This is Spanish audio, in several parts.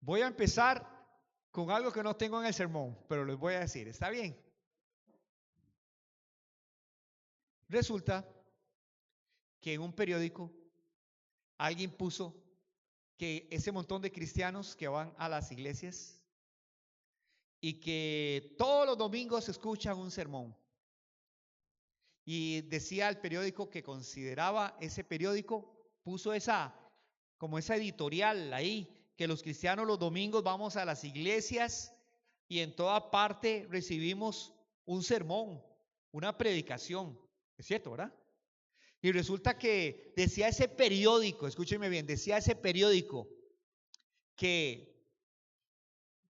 Voy a empezar con algo que no tengo en el sermón, pero les voy a decir, ¿está bien? Resulta que en un periódico alguien puso que ese montón de cristianos que van a las iglesias y que todos los domingos escuchan un sermón. Y decía el periódico que consideraba, ese periódico puso como esa editorial ahí, que los cristianos los domingos vamos a las iglesias y en toda parte recibimos un sermón, una predicación. Es cierto, ¿verdad? Y resulta que decía ese periódico, escúcheme bien, decía ese periódico que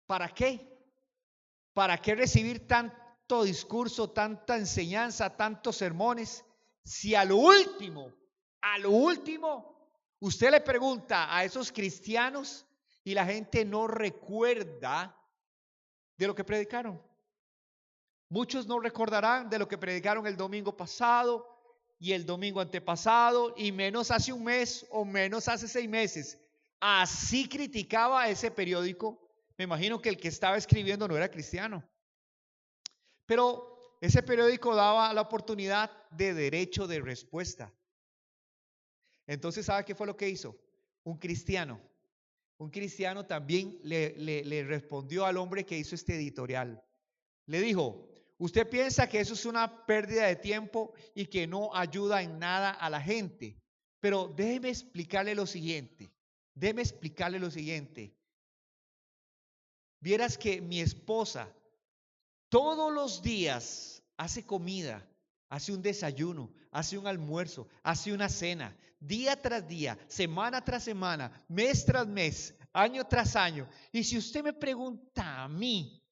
¿para qué? ¿Para qué recibir tanto discurso, tanta enseñanza, tantos sermones? Si a lo último, usted le pregunta a esos cristianos y la gente no recuerda de lo que predicaron. Muchos no recordarán de lo que predicaron el domingo pasado y el domingo antepasado y menos hace un mes o menos hace 6 meses. Así criticaba ese periódico. Me imagino que el que estaba escribiendo no era cristiano. Pero ese periódico daba la oportunidad de derecho de respuesta. Entonces, ¿sabe qué fue lo que hizo? Un cristiano también le respondió al hombre que hizo este editorial. Le dijo: usted piensa que eso es una pérdida de tiempo y que no ayuda en nada a la gente. Pero déjeme explicarle lo siguiente. Vieras que mi esposa todos los días hace comida, hace un desayuno, hace un almuerzo, hace una cena, día tras día, semana tras semana, mes tras mes, año tras año. Y si usted me pregunta a mí,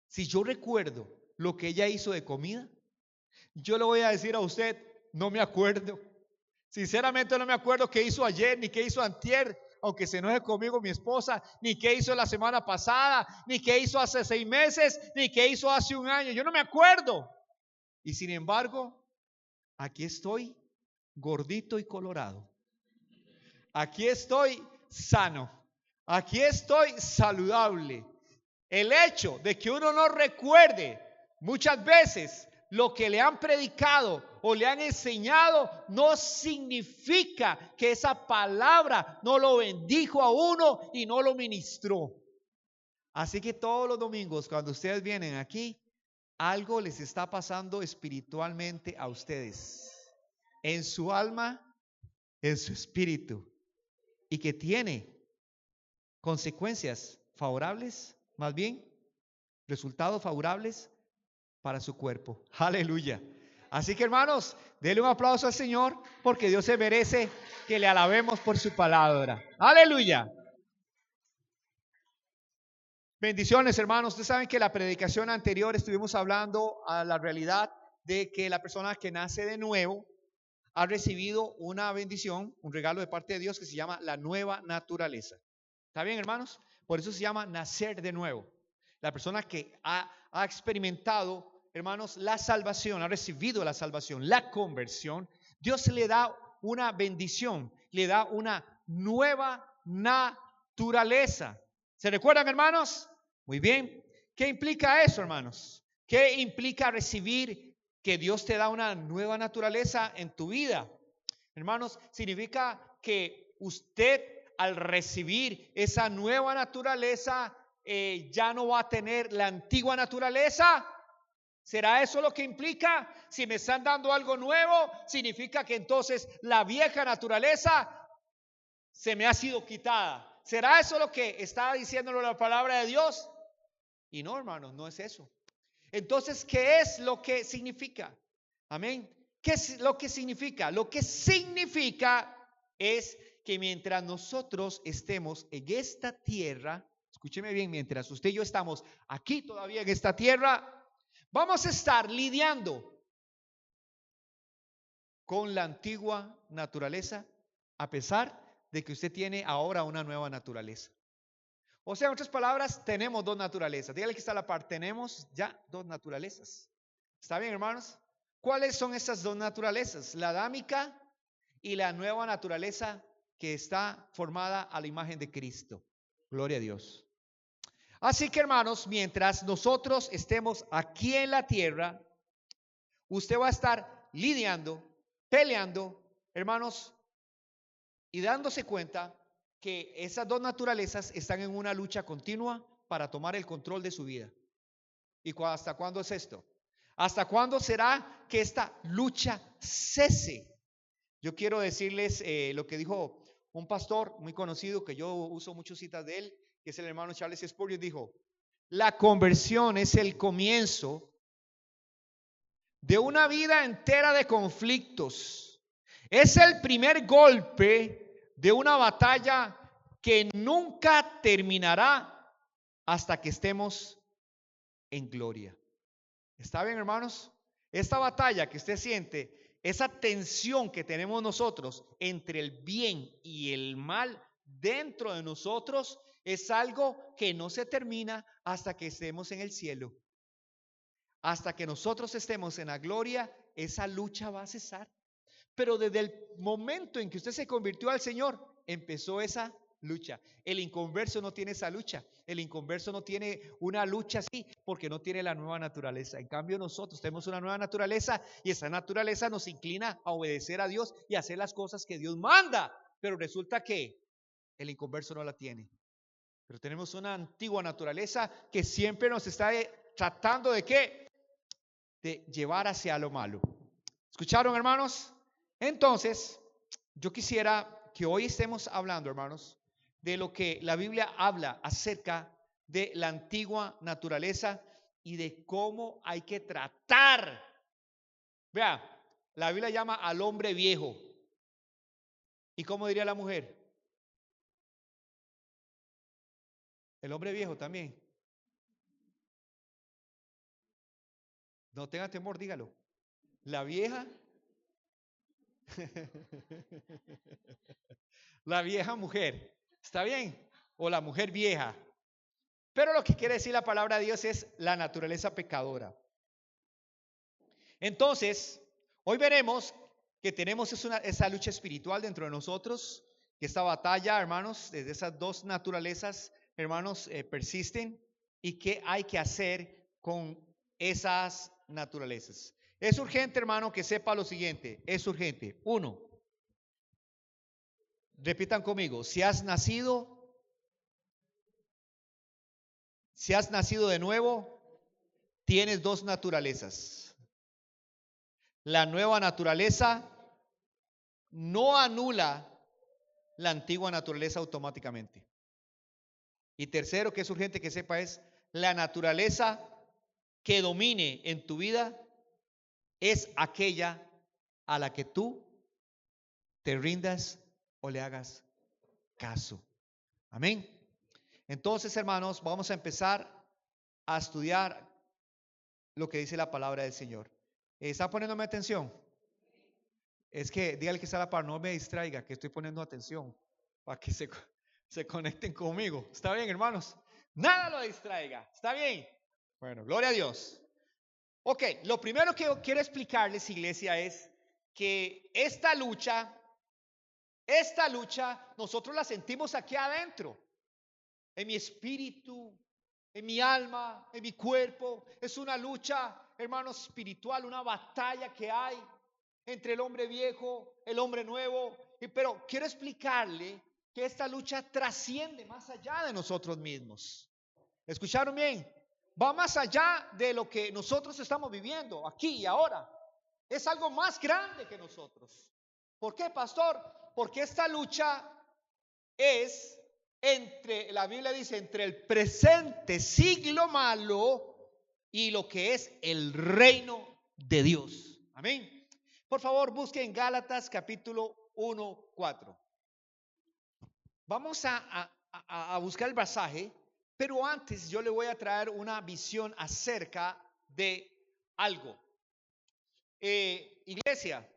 si yo recuerdo lo que ella hizo de comida, yo le voy a decir a usted, no me acuerdo. Sinceramente no me acuerdo qué hizo ayer, ni qué hizo antier, aunque se enoje conmigo mi esposa, ni qué hizo la semana pasada, ni qué hizo hace 6 meses, ni qué hizo hace un año. Yo no me acuerdo. Y sin embargo, aquí estoy gordito y colorado. Aquí estoy sano. Aquí estoy saludable. El hecho de que uno no recuerde muchas veces lo que le han predicado o le han enseñado no significa que esa palabra no lo bendijo a uno y no lo ministró. Así que todos los domingos cuando ustedes vienen aquí, algo les está pasando espiritualmente a ustedes, en su alma, en su espíritu, y que tiene consecuencias favorables, más bien resultados favorables para su cuerpo. Aleluya. Así que, hermanos, denle un aplauso al Señor, porque Dios se merece que le alabemos por su palabra. Aleluya. Bendiciones, hermanos. Ustedes saben que la predicación anterior estuvimos hablando a la realidad de que la persona que nace de nuevo ha recibido una bendición, un regalo de parte de Dios que se llama la nueva naturaleza. ¿Está bien, hermanos? Por eso se llama nacer de nuevo. La persona que ha experimentado, hermanos, la salvación, ha recibido la salvación, la conversión, Dios le da una bendición, le da una nueva naturaleza. ¿Se recuerdan, hermanos? Muy bien. ¿Qué implica eso, hermanos? ¿Qué implica recibir que Dios te da una nueva naturaleza en tu vida? Hermanos, significa que usted al recibir esa nueva naturaleza ya no va a tener la antigua naturaleza. ¿Será eso lo que implica? Si me están dando algo nuevo, significa que entonces la vieja naturaleza se me ha sido quitada. ¿Será eso lo que está diciéndolo la palabra de Dios? Y no, hermanos, no es eso. Entonces, ¿qué es lo que significa? Amén. ¿Qué es lo que significa? Lo que significa es que mientras nosotros estemos en esta tierra, escúcheme bien, mientras usted y yo estamos aquí todavía en esta tierra, vamos a estar lidiando con la antigua naturaleza, a pesar de que usted tiene ahora una nueva naturaleza. O sea, en otras palabras, tenemos 2 naturalezas. Dígale que está a la par, tenemos ya 2 naturalezas. ¿Está bien, hermanos? ¿Cuáles son esas 2 naturalezas? La adámica y la nueva naturaleza que está formada a la imagen de Cristo. Gloria a Dios. Así que hermanos, mientras nosotros estemos aquí en la tierra, usted va a estar lidiando, peleando, hermanos, y dándose cuenta que esas dos naturalezas están en una lucha continua para tomar el control de su vida. ¿Y hasta cuándo es esto? ¿Hasta cuándo será que esta lucha cese? Yo quiero decirles lo que dijo un pastor muy conocido, que yo uso muchas citas de él, que es el hermano Charles Spurgeon. Dijo: la conversión es el comienzo de una vida entera de conflictos. Es el primer golpe de una batalla que nunca terminará hasta que estemos en gloria. ¿Está bien, hermanos? Esta batalla que usted siente, esa tensión que tenemos nosotros entre el bien y el mal dentro de nosotros, es algo que no se termina hasta que estemos en el cielo. Hasta que nosotros estemos en la gloria, esa lucha va a cesar. Pero desde el momento en que usted se convirtió al Señor, empezó esa lucha. El inconverso no tiene esa lucha. El inconverso no tiene una lucha así porque no tiene la nueva naturaleza. En cambio, nosotros tenemos una nueva naturaleza, y esa naturaleza nos inclina a obedecer a Dios y a hacer las cosas que Dios manda. Pero resulta que el inconverso no la tiene. Pero tenemos una antigua naturaleza que siempre nos está tratando de ¿qué? De llevar hacia lo malo. ¿Escucharon, hermanos? Entonces, yo quisiera que hoy estemos hablando, hermanos, de lo que la Biblia habla acerca de la antigua naturaleza y de cómo hay que tratar. Vea, la Biblia llama al hombre viejo. ¿Y cómo diría la mujer? El hombre viejo también. No tenga temor, dígalo. La vieja. La vieja mujer. ¿Está bien? O la mujer vieja. Pero lo que quiere decir la palabra de Dios es la naturaleza pecadora. Entonces, hoy veremos que tenemos esa lucha espiritual dentro de nosotros, que esta batalla, hermanos, desde esas dos naturalezas, hermanos, persisten, y qué hay que hacer con esas naturalezas. Es urgente, hermano, que sepa lo siguiente. Es urgente. Uno, repitan conmigo: si has nacido de nuevo, tienes dos naturalezas. La nueva naturaleza no anula la antigua naturaleza automáticamente. Y tercero, que es urgente que sepa, es la naturaleza que domine en tu vida es aquella a la que tú te rindas o le hagas caso. Amén. Entonces, hermanos, vamos a empezar a estudiar lo que dice la palabra del Señor. ¿Está poniéndome atención? Es que dígale que está a la par, no me distraiga, que estoy poniendo atención para que se conecten conmigo. ¿Está bien, hermanos? Nada lo distraiga. ¿Está bien? Bueno, gloria a Dios. Ok, lo primero que quiero explicarles, iglesia, es que esta lucha, nosotros la sentimos aquí adentro, en mi espíritu, en mi alma, en mi cuerpo. Es una lucha, hermanos, espiritual, una batalla que hay entre el hombre viejo, el hombre nuevo. Pero quiero explicarle que esta lucha trasciende más allá de nosotros mismos. ¿Escucharon bien? Va más allá de lo que nosotros estamos viviendo aquí y ahora. Es algo más grande que nosotros. ¿Por qué, pastor? Porque esta lucha es entre, la Biblia dice, entre el presente siglo malo y lo que es el reino de Dios. Amén. Por favor, busquen Gálatas capítulo 1:4. Vamos a buscar el pasaje, pero antes yo le voy a traer una visión acerca de algo. Iglesia,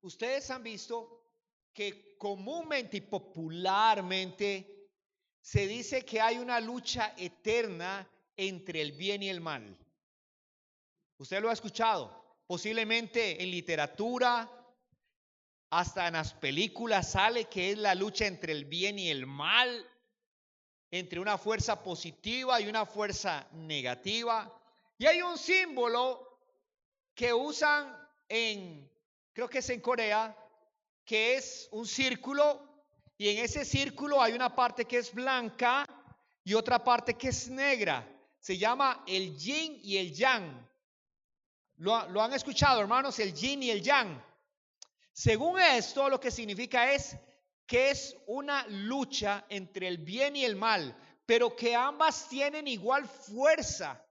ustedes han visto que comúnmente y popularmente se dice que hay una lucha eterna entre el bien y el mal. Usted lo ha escuchado, posiblemente en literatura, hasta en las películas sale que es la lucha entre el bien y el mal. entre una fuerza positiva y una fuerza negativa. Y hay un símbolo que usan creo que es en Corea, que es un círculo, y en ese círculo hay una parte que es blanca y otra parte que es negra. Se llama el yin y el yang. ¿Lo han escuchado, hermanos? El yin y el yang. Según esto, lo que significa es que es una lucha entre el bien y el mal, pero que ambas tienen igual fuerza.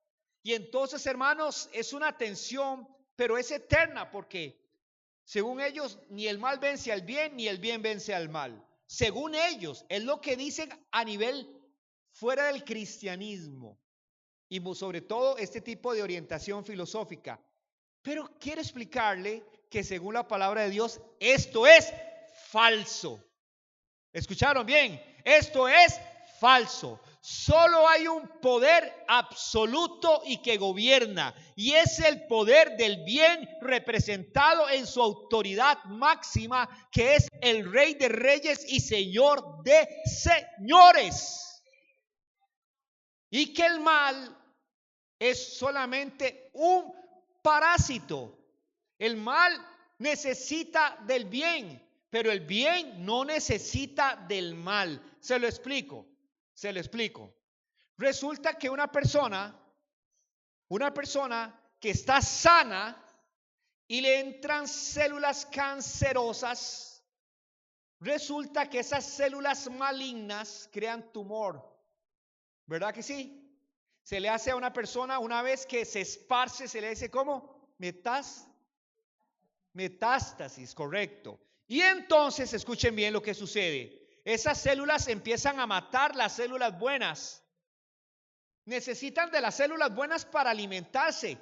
Y entonces, hermanos, es una tensión, pero es eterna, porque según ellos, ni el mal vence al bien, ni el bien vence al mal. Según ellos, es lo que dicen a nivel fuera del cristianismo y sobre todo este tipo de orientación filosófica. Pero quiero explicarle que según la palabra de Dios, esto es falso. ¿Escucharon bien? Esto es falso. Solo hay un poder absoluto y que gobierna, y es el poder del bien representado en su autoridad máxima, que es el Rey de Reyes y Señor de Señores. Y que el mal es solamente un parásito. El mal necesita del bien, pero el bien no necesita del mal. Se lo explico. Resulta que una persona que está sana y le entran células cancerosas, resulta que esas células malignas crean tumor. ¿Verdad que sí? Se le hace a una persona una vez que se esparce, se le dice ¿cómo? Metástasis, correcto. Y entonces, escuchen bien lo que sucede. Esas células empiezan a matar las células buenas. Necesitan de las células buenas para alimentarse.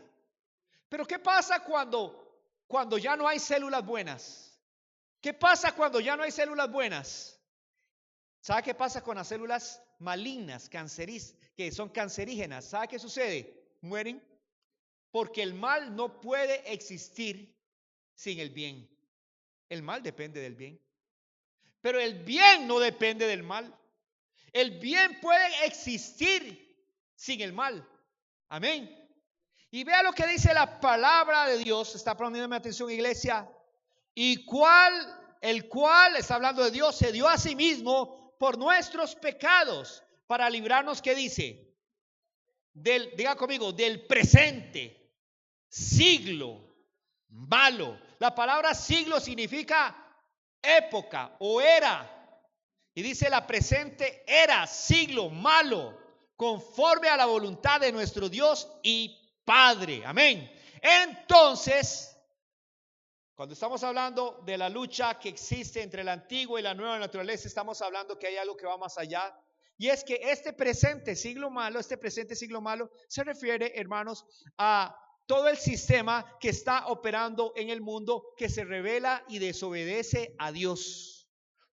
Pero ¿qué pasa cuando ya no hay células buenas? ¿Qué pasa cuando ya no hay células buenas? ¿Sabe qué pasa con las células malignas, que son cancerígenas? ¿Sabe qué sucede? Mueren, porque el mal no puede existir sin el bien. El mal depende del bien, pero el bien no depende del mal. El bien puede existir sin el mal. Amén. Y vea lo que dice la palabra de Dios. Está poniendo mi atención, iglesia. El cual está hablando de Dios, se dio a sí mismo por nuestros pecados, para librarnos, ¿qué dice? Diga conmigo, del presente siglo malo. La palabra siglo significa época o era. Y dice la presente era, siglo malo, conforme a la voluntad de nuestro Dios y Padre. Amén. Entonces, cuando estamos hablando de la lucha que existe entre la antigua y la nueva naturaleza, estamos hablando que hay algo que va más allá. Y es que este presente siglo malo se refiere, hermanos, a todo el sistema que está operando en el mundo, que se revela y desobedece a Dios.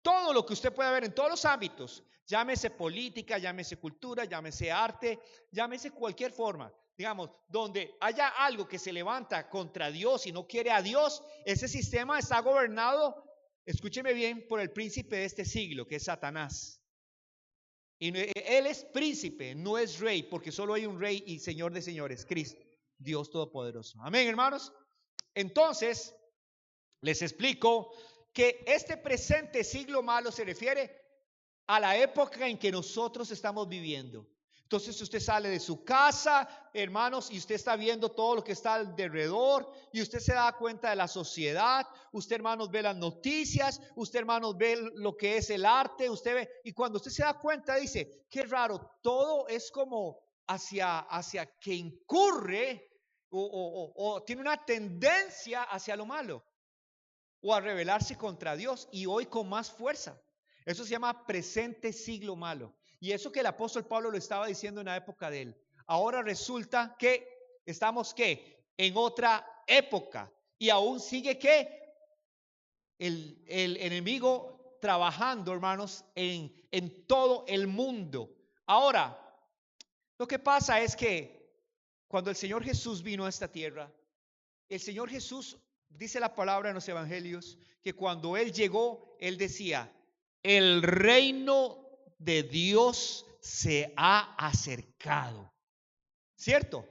Todo lo que usted puede ver en todos los ámbitos, llámese política, llámese cultura, llámese arte, llámese cualquier forma. Digamos, donde haya algo que se levanta contra Dios y no quiere a Dios, ese sistema está gobernado, escúcheme bien, por el príncipe de este siglo, que es Satanás. Y él es príncipe, no es rey, porque solo hay un rey y señor de señores, Cristo, Dios Todopoderoso. Amén, hermanos. Entonces, les explico que este presente siglo malo se refiere a la época en que nosotros estamos viviendo. Entonces usted sale de su casa, hermanos, y usted está viendo todo lo que está alrededor, y usted se da cuenta de la sociedad, usted, hermanos, ve las noticias, usted, hermanos, ve lo que es el arte, usted ve, y cuando usted se da cuenta dice, qué raro, todo es como hacia que incurre o tiene una tendencia hacia lo malo, o a rebelarse contra Dios, y hoy con más fuerza. Eso se llama presente siglo malo. Y eso que el apóstol Pablo lo estaba diciendo en la época de él. Ahora resulta que estamos ¿qué? En otra época. Y aún sigue ¿qué? El enemigo trabajando, hermanos, en todo el mundo. Ahora, lo que pasa es que cuando el Señor Jesús vino a esta tierra, el Señor Jesús, dice la palabra en los evangelios, que cuando Él llegó, Él decía, el reino de Dios se ha acercado. ¿Cierto?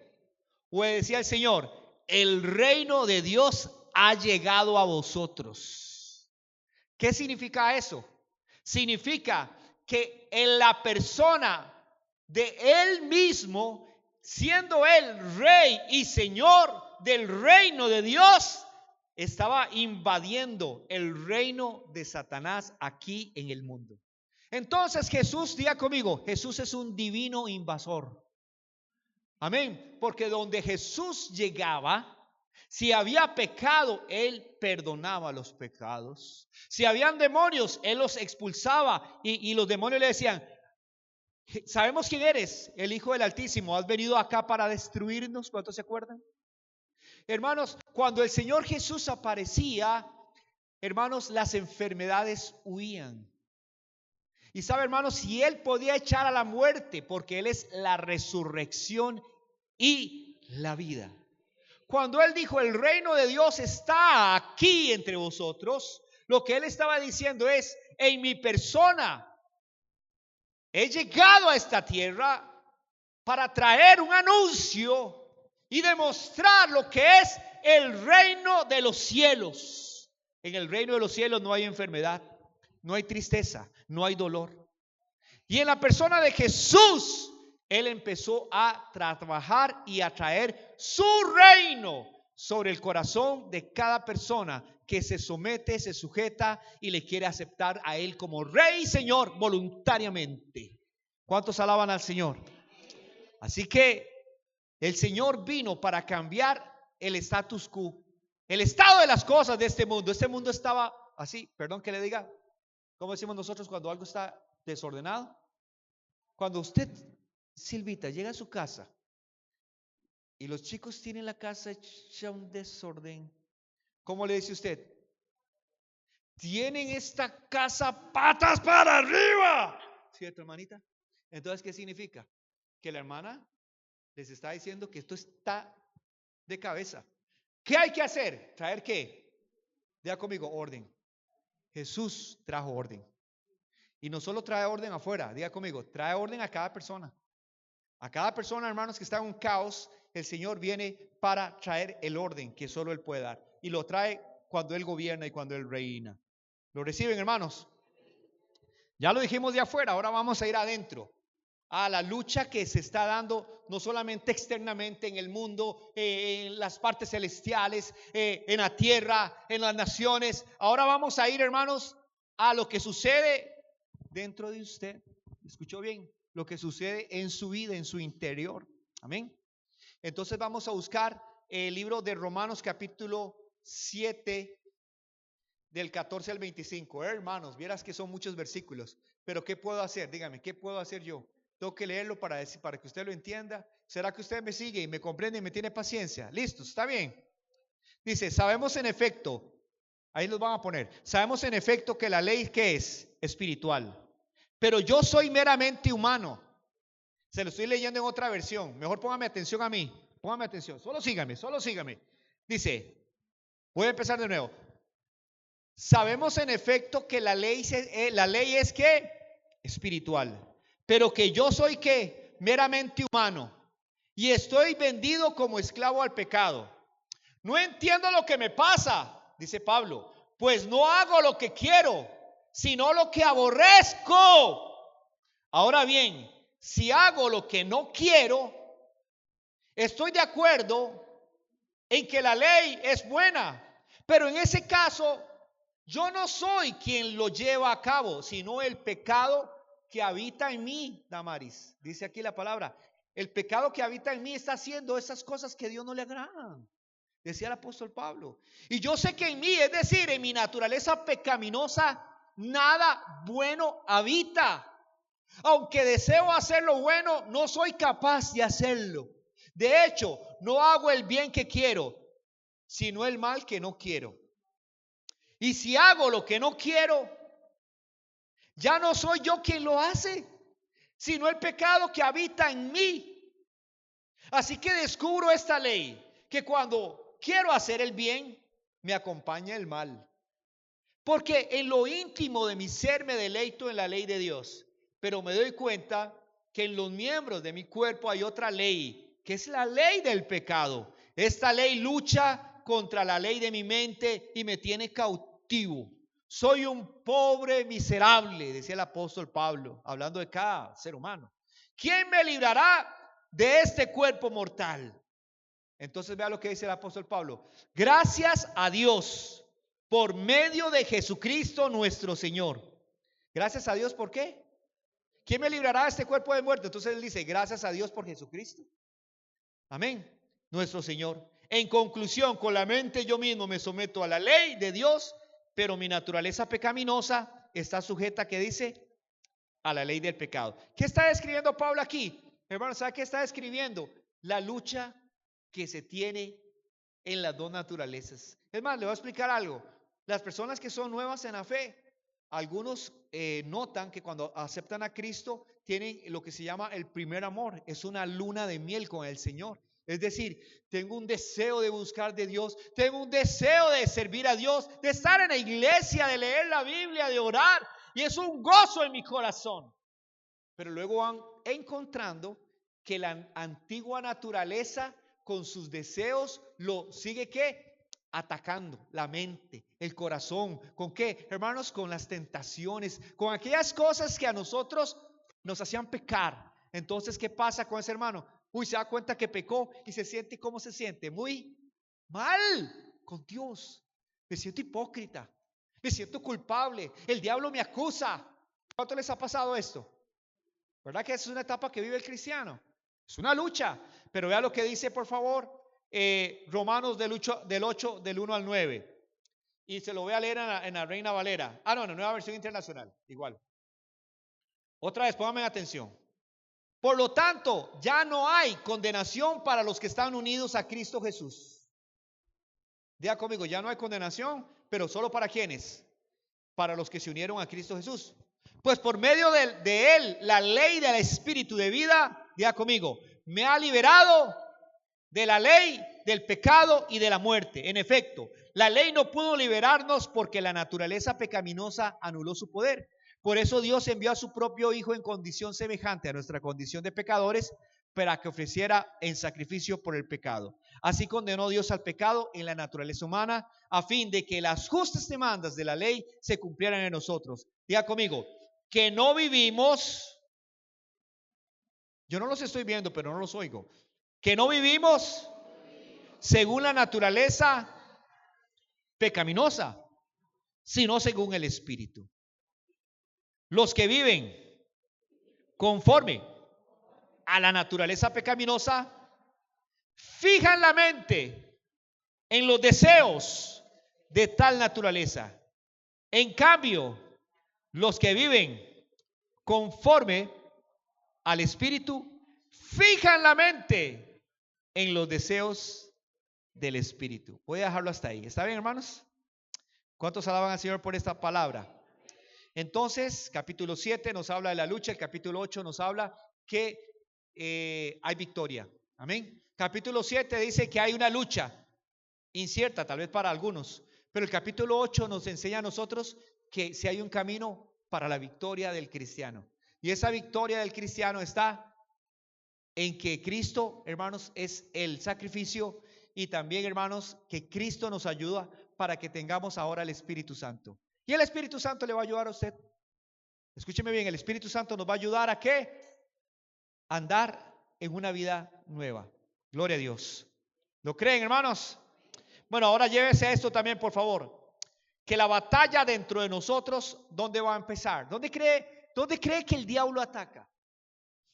O decía el Señor, el reino de Dios ha llegado a vosotros. ¿Qué significa eso? Significa que en la persona de Él mismo, siendo Él Rey y Señor del reino de Dios, estaba invadiendo el reino de Satanás aquí en el mundo. Entonces Jesús, diga conmigo, Jesús es un divino invasor. Amén. Porque donde Jesús llegaba, si había pecado, Él perdonaba los pecados. Si habían demonios, Él los expulsaba. Y los demonios le decían, sabemos quién eres, el Hijo del Altísimo. Has venido acá para destruirnos. ¿Cuántos se acuerdan? Hermanos, cuando el Señor Jesús aparecía, hermanos, las enfermedades huían. Y sabe, hermanos, si Él podía echar a la muerte, porque Él es la resurrección y la vida. Cuando Él dijo, el reino de Dios está aquí entre vosotros, lo que Él estaba diciendo es, en mi persona, he llegado a esta tierra para traer un anuncio y demostrar lo que es el reino de los cielos. En el reino de los cielos no hay enfermedad, no hay tristeza, no hay dolor. Y en la persona de Jesús, Él empezó a trabajar y a traer su reino sobre el corazón de cada persona que se somete, se sujeta y le quiere aceptar a Él como Rey y Señor voluntariamente. ¿Cuántos alaban al Señor? Así que el Señor vino para cambiar el status quo, el estado de las cosas de este mundo. Este mundo estaba así, perdón que le diga, ¿cómo decimos nosotros cuando algo está desordenado? Cuando usted, Silvita, llega a su casa y los chicos tienen la casa hecha un desorden, ¿cómo le dice usted? Tienen esta casa patas para arriba, ¿cierto, hermanita? Entonces, ¿qué significa? Que la hermana les está diciendo que esto está de cabeza. ¿Qué hay que hacer? ¿Traer qué? Diga conmigo, orden. Jesús trajo orden. Y no solo trae orden afuera, diga conmigo, trae orden a cada persona. A cada persona, hermanos, que está en un caos, el Señor viene para traer el orden que solo Él puede dar. Y lo trae cuando Él gobierna y cuando Él reina. ¿Lo reciben, hermanos? Ya lo dijimos de afuera, ahora vamos a ir adentro. A la lucha que se está dando no solamente externamente en el mundo, en las partes celestiales, en la tierra, en las naciones. Ahora vamos a ir, hermanos, a lo que sucede dentro de usted. ¿Escuchó bien? Lo que sucede en su vida, en su interior. Amén. Entonces vamos a buscar el libro de Romanos capítulo 7 del 14 al 25. Hermanos, vieras que son muchos versículos, pero ¿qué puedo hacer? Dígame, ¿qué puedo hacer yo? Tengo que leerlo para que usted lo entienda. ¿Será que usted me sigue y me comprende y me tiene paciencia? ¿Listo? ¿Está bien? Dice, sabemos en efecto, ahí los van a poner, sabemos en efecto que la ley, ¿qué es? Espiritual. Pero yo soy meramente humano. Se lo estoy leyendo en otra versión. Mejor póngame atención a mí. Póngame atención. Solo sígame. Dice, voy a empezar de nuevo. Sabemos en efecto que la ley es ¿qué? Espiritual. Pero que yo soy ¿qué? Meramente humano. Y estoy vendido como esclavo al pecado. No entiendo lo que me pasa, dice Pablo. Pues no hago lo que quiero, sino lo que aborrezco. Ahora bien, si hago lo que no quiero, estoy de acuerdo en que la ley es buena, pero en ese caso yo no soy quien lo lleva a cabo, sino el pecado que habita en mí, Damaris. Dice aquí la palabra, el pecado que habita en mí está haciendo esas cosas que a Dios no le agradan, decía el apóstol Pablo. Y yo sé que en mí, es decir, en mi naturaleza pecaminosa, nada bueno habita. Aunque deseo hacer lo bueno, no soy capaz de hacerlo. De hecho, no hago el bien que quiero, sino el mal que no quiero. Y si hago lo que no quiero, ya no soy yo quien lo hace, sino el pecado que habita en mí. Así que descubro esta ley, que cuando quiero hacer el bien, me acompaña el mal. Porque en lo íntimo de mi ser me deleito en la ley de Dios. Pero me doy cuenta que en los miembros de mi cuerpo hay otra ley, que es la ley del pecado. Esta ley lucha contra la ley de mi mente y me tiene cautivo. Soy un pobre miserable, decía el apóstol Pablo, hablando de cada ser humano. ¿Quién me librará de este cuerpo mortal? Entonces vea lo que dice el apóstol Pablo. Gracias a Dios por medio de Jesucristo nuestro Señor. Gracias a Dios, ¿por qué? ¿Quién me librará de este cuerpo de muerte? Entonces él dice, gracias a Dios por Jesucristo. Amén. Nuestro Señor. En conclusión, con la mente yo mismo me someto a la ley de Dios, pero mi naturaleza pecaminosa está sujeta, ¿qué dice? A la ley del pecado. ¿Qué está describiendo Pablo aquí? Hermano, ¿sabe qué está describiendo? La lucha que se tiene en las dos naturalezas. Es más, le voy a explicar algo. Las personas que son nuevas en la fe, algunos notan que cuando aceptan a Cristo tienen lo que se llama el primer amor. Es una luna de miel con el Señor. Es decir, tengo un deseo de buscar de Dios, tengo un deseo de servir a Dios, de estar en la iglesia, de leer la Biblia, de orar. Y es un gozo en mi corazón. Pero luego van encontrando que la antigua naturaleza con sus deseos lo sigue ¿qué? Atacando la mente, el corazón. ¿Con qué? Hermanos, con las tentaciones, con aquellas cosas que a nosotros nos hacían pecar. Entonces, ¿qué pasa con ese hermano? Uy, se da cuenta que pecó y se siente, ¿cómo se siente? Muy mal con Dios. Me siento hipócrita, me siento culpable, el diablo me acusa. ¿Cuánto les ha pasado esto? ¿Verdad que es una etapa que vive el cristiano? Es una lucha. Pero vea lo que dice, por favor, Romanos del 8, del 1 al 9. Y se lo voy a leer en la Reina Valera. No, en la Nueva Versión Internacional. Igual. Otra vez, pónganme atención. Por lo tanto, ya no hay condenación para los que están unidos a Cristo Jesús. Diga conmigo, ya no hay condenación, pero solo para quienes. Para los que se unieron a Cristo Jesús. Pues por medio de Él, la ley del Espíritu de vida, diga conmigo, me ha liberado de la ley del pecado y de la muerte. En efecto, la ley no pudo liberarnos porque la naturaleza pecaminosa anuló su poder. Por eso Dios envió a su propio Hijo en condición semejante a nuestra condición de pecadores para que ofreciera en sacrificio por el pecado. Así condenó Dios al pecado en la naturaleza humana a fin de que las justas demandas de la ley se cumplieran en nosotros. Diga conmigo, que no vivimos, yo no los estoy viendo, pero no los oigo, que no vivimos según la naturaleza pecaminosa, sino según el Espíritu. Los que viven conforme a la naturaleza pecaminosa fijan la mente en los deseos de tal naturaleza. En cambio, los que viven conforme al Espíritu fijan la mente en los deseos del Espíritu. Voy a dejarlo hasta ahí. ¿Está bien, hermanos? ¿Cuántos alaban al Señor por esta palabra? Entonces, capítulo 7 nos habla de la lucha. El capítulo 8 nos habla que hay victoria. Amén. Capítulo 7 dice que hay una lucha incierta, tal vez para algunos. Pero el capítulo 8 nos enseña a nosotros que si hay un camino para la victoria del cristiano. Y esa victoria del cristiano está en que Cristo, hermanos, es el sacrificio y también, hermanos, que Cristo nos ayuda para que tengamos ahora el Espíritu Santo. Y el Espíritu Santo le va a ayudar a usted. Escúcheme bien, el Espíritu Santo nos va a ayudar a ¿qué? A andar en una vida nueva. Gloria a Dios. ¿Lo creen, hermanos? Bueno, ahora llévese esto también, por favor. Que la batalla dentro de nosotros, ¿dónde va a empezar? ¿Dónde cree que el diablo ataca?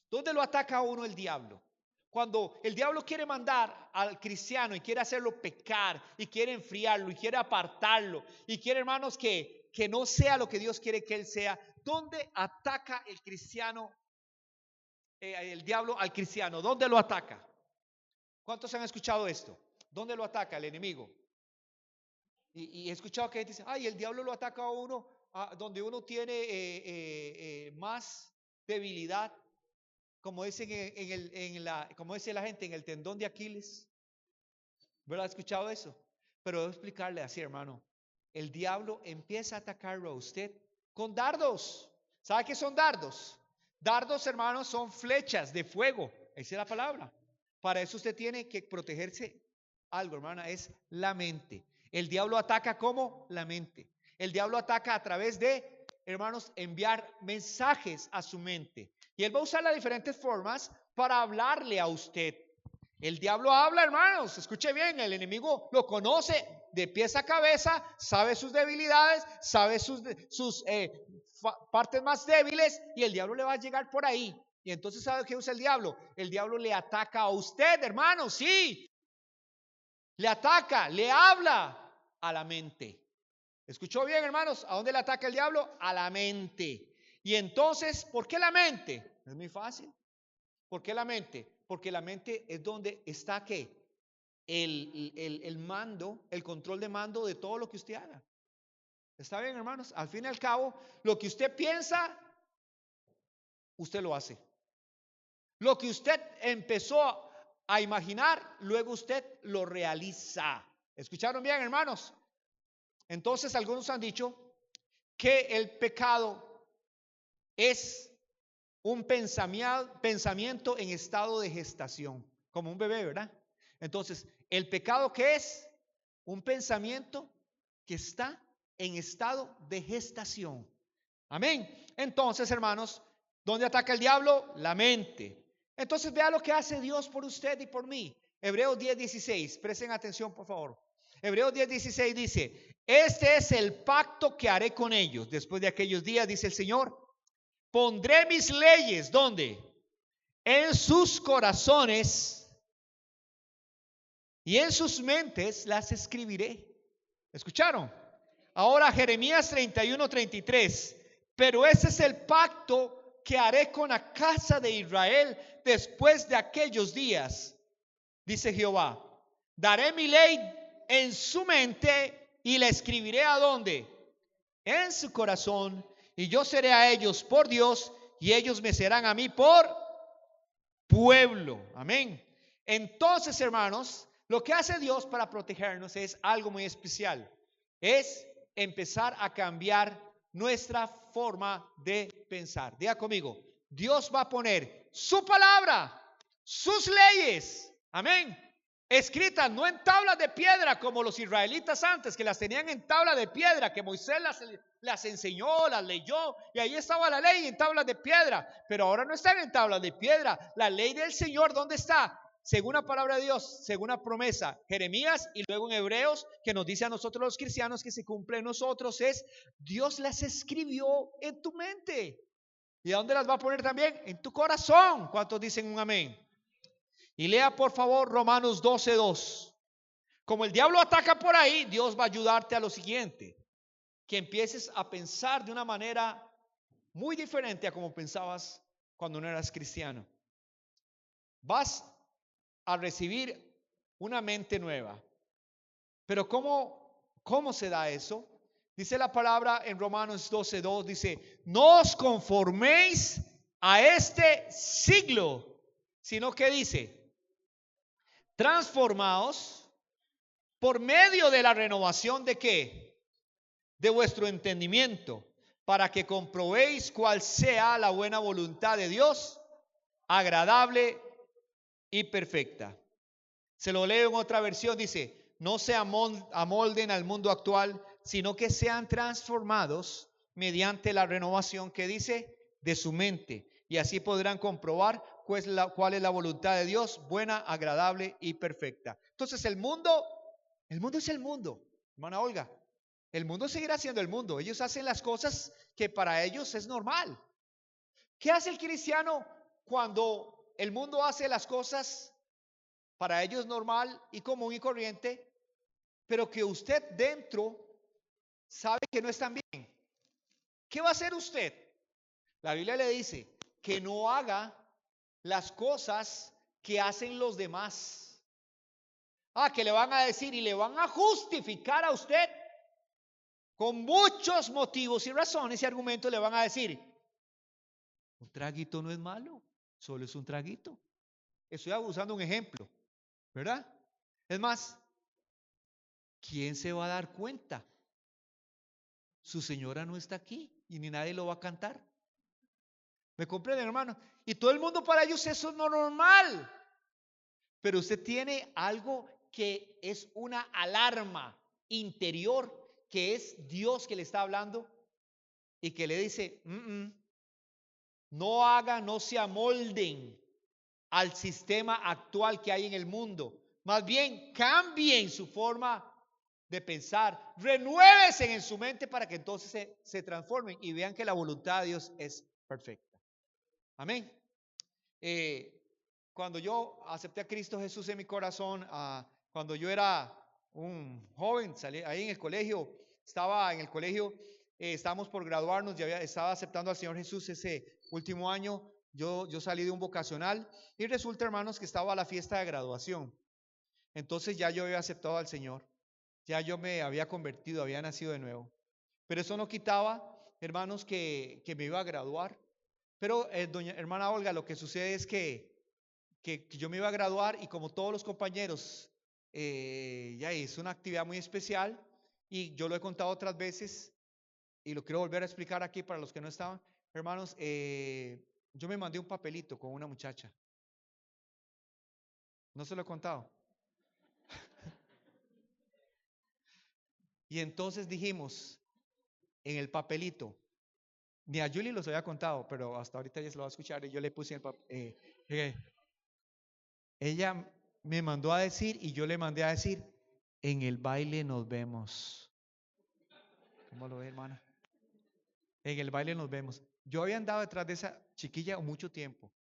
¿Dónde lo ataca a uno el diablo? Cuando el diablo quiere mandar al cristiano y quiere hacerlo pecar y quiere enfriarlo y quiere apartarlo y quiere, hermanos, que no sea lo que Dios quiere que él sea, ¿dónde ataca el cristiano, el diablo al cristiano? ¿Dónde lo ataca? ¿Cuántos han escuchado esto? ¿Dónde lo ataca el enemigo? Y he escuchado que dice, ay, el diablo lo ataca a uno donde uno tiene más debilidad, como dicen como dice la gente, en el tendón de Aquiles. ¿Verdad? ¿Ha escuchado eso? Pero debo explicarle así, hermano. El diablo empieza a atacarlo a usted con dardos. ¿Sabe qué son dardos? Dardos, hermanos, son flechas de fuego. Esa es la palabra. Para eso usted tiene que protegerse. Algo, hermana, es la mente. El diablo ataca como la mente. El diablo ataca a través de, hermanos, enviar mensajes a su mente. Y él va a usar las diferentes formas para hablarle a usted. El diablo habla, hermanos, escuche bien, el enemigo lo conoce de pies a cabeza, sabe sus debilidades, sabe sus partes más débiles, y el diablo le va a llegar por ahí. Y entonces, ¿sabe qué usa el diablo? El diablo le ataca a usted, hermano, sí. Le ataca, le habla a la mente. ¿Escuchó bien, hermanos? ¿A dónde le ataca el diablo? A la mente. Y entonces, ¿por qué la mente? Es muy fácil. ¿Por qué la mente? Porque la mente es donde está ¿qué? El mando, el control de mando de todo lo que usted haga. ¿Está bien, hermanos? Al fin y al cabo, lo que usted piensa, usted lo hace. Lo que usted empezó a imaginar, luego usted lo realiza. ¿Escucharon bien, hermanos? Entonces, algunos han dicho que el pecado es un pensamiento en estado de gestación, como un bebé, ¿verdad? Entonces, ¿el pecado qué es? Un pensamiento que está en estado de gestación. Amén. Entonces, hermanos, ¿dónde ataca el diablo? La mente. Entonces, vea lo que hace Dios por usted y por mí. Hebreos 10:16. Presten atención, por favor. Hebreos 10:16 dice: este es el pacto que haré con ellos. Después de aquellos días, dice el Señor, pondré mis leyes, ¿dónde? En sus corazones y en sus mentes las escribiré. ¿Escucharon? Ahora Jeremías 31:33. Pero ese es el pacto que haré con la casa de Israel después de aquellos días, dice Jehová. Daré mi ley en su mente y la escribiré ¿a dónde? En su corazón, y yo seré a ellos por Dios y ellos me serán a mí por pueblo. Amén. Entonces, hermanos, lo que hace Dios para protegernos es algo muy especial. Es empezar a cambiar nuestra forma de pensar. Diga conmigo, Dios va a poner su palabra, sus leyes, amén, escritas no en tablas de piedra como los israelitas antes, que las tenían en tabla de piedra, que Moisés las enseñó, las leyó, y ahí estaba la ley en tablas de piedra. Pero ahora no están en tablas de piedra. La ley del Señor, ¿dónde está? Según la palabra de Dios, según la promesa, Jeremías, y luego en Hebreos, que nos dice a nosotros los cristianos que se cumple en nosotros, es Dios las escribió en tu mente. ¿Y a dónde las va a poner también? En tu corazón. ¿Cuántos dicen un amén? Y lea por favor Romanos 12:2. Como el diablo ataca por ahí, Dios va a ayudarte a lo siguiente: que empieces a pensar de una manera muy diferente a como pensabas cuando no eras cristiano. Vas a recibir una mente nueva. Pero ¿cómo se da eso? Dice la palabra en Romanos 12:2, dice: no os conforméis a este siglo, sino que dice: transformaos por medio de la renovación ¿de qué? De vuestro entendimiento, para que comprobéis cuál sea la buena voluntad de Dios, agradable y perfecta. Se lo leo en otra versión, dice: no se amolden al mundo actual, sino que sean transformados mediante la renovación, que dice, de su mente, y así podrán comprobar cuál es la voluntad de Dios, buena, agradable y perfecta. Entonces el mundo es el mundo, hermana Olga. El mundo seguirá siendo el mundo. Ellos hacen las cosas que para ellos es normal. ¿Qué hace el cristiano cuando el mundo hace las cosas para ellos normal y común y corriente, pero que usted dentro sabe que no están bien? ¿Qué va a hacer usted? La Biblia le dice que no haga las cosas que hacen los demás. Que le van a decir y le van a justificar a usted con muchos motivos y razones y argumentos. Le van a decir: un traguito no es malo, solo es un traguito. Estoy usando un ejemplo, ¿verdad? Es más, ¿quién se va a dar cuenta? Su señora no está aquí y ni nadie lo va a cantar. ¿Me comprenden, hermano? Y todo el mundo para ellos eso es normal. Pero usted tiene algo que es una alarma interior, que es Dios que le está hablando y que le dice, no hagan, no se amolden al sistema actual que hay en el mundo. Más bien, cambien su forma de pensar, renuévense en su mente para que entonces se transformen y vean que la voluntad de Dios es perfecta. Amén. Eh, Cuando yo acepté a Cristo Jesús en mi corazón, cuando yo era un joven, salí ahí en el colegio, estaba en el colegio, estábamos por graduarnos, estaba aceptando al Señor Jesús ese último año. Yo salí de un vocacional y resulta, hermanos, que estaba a la fiesta de graduación. Entonces ya yo había aceptado al Señor, ya yo me había convertido, había nacido de nuevo. Pero eso no quitaba, hermanos, que me iba a graduar. Pero, doña hermana Olga, lo que sucede es que yo me iba a graduar y como todos los compañeros, ya es una actividad muy especial y yo lo he contado otras veces y lo quiero volver a explicar aquí para los que no estaban. Hermanos, yo me mandé un papelito con una muchacha. No se lo he contado. Y entonces dijimos en el papelito, ni a Julie los había contado, pero hasta ahorita ella se lo va a escuchar y yo le puse en el papel. Ella me mandó a decir y yo le mandé a decir, en el baile nos vemos. ¿Cómo lo ve, hermana? En el baile nos vemos. Yo había andado detrás de esa chiquilla mucho tiempo.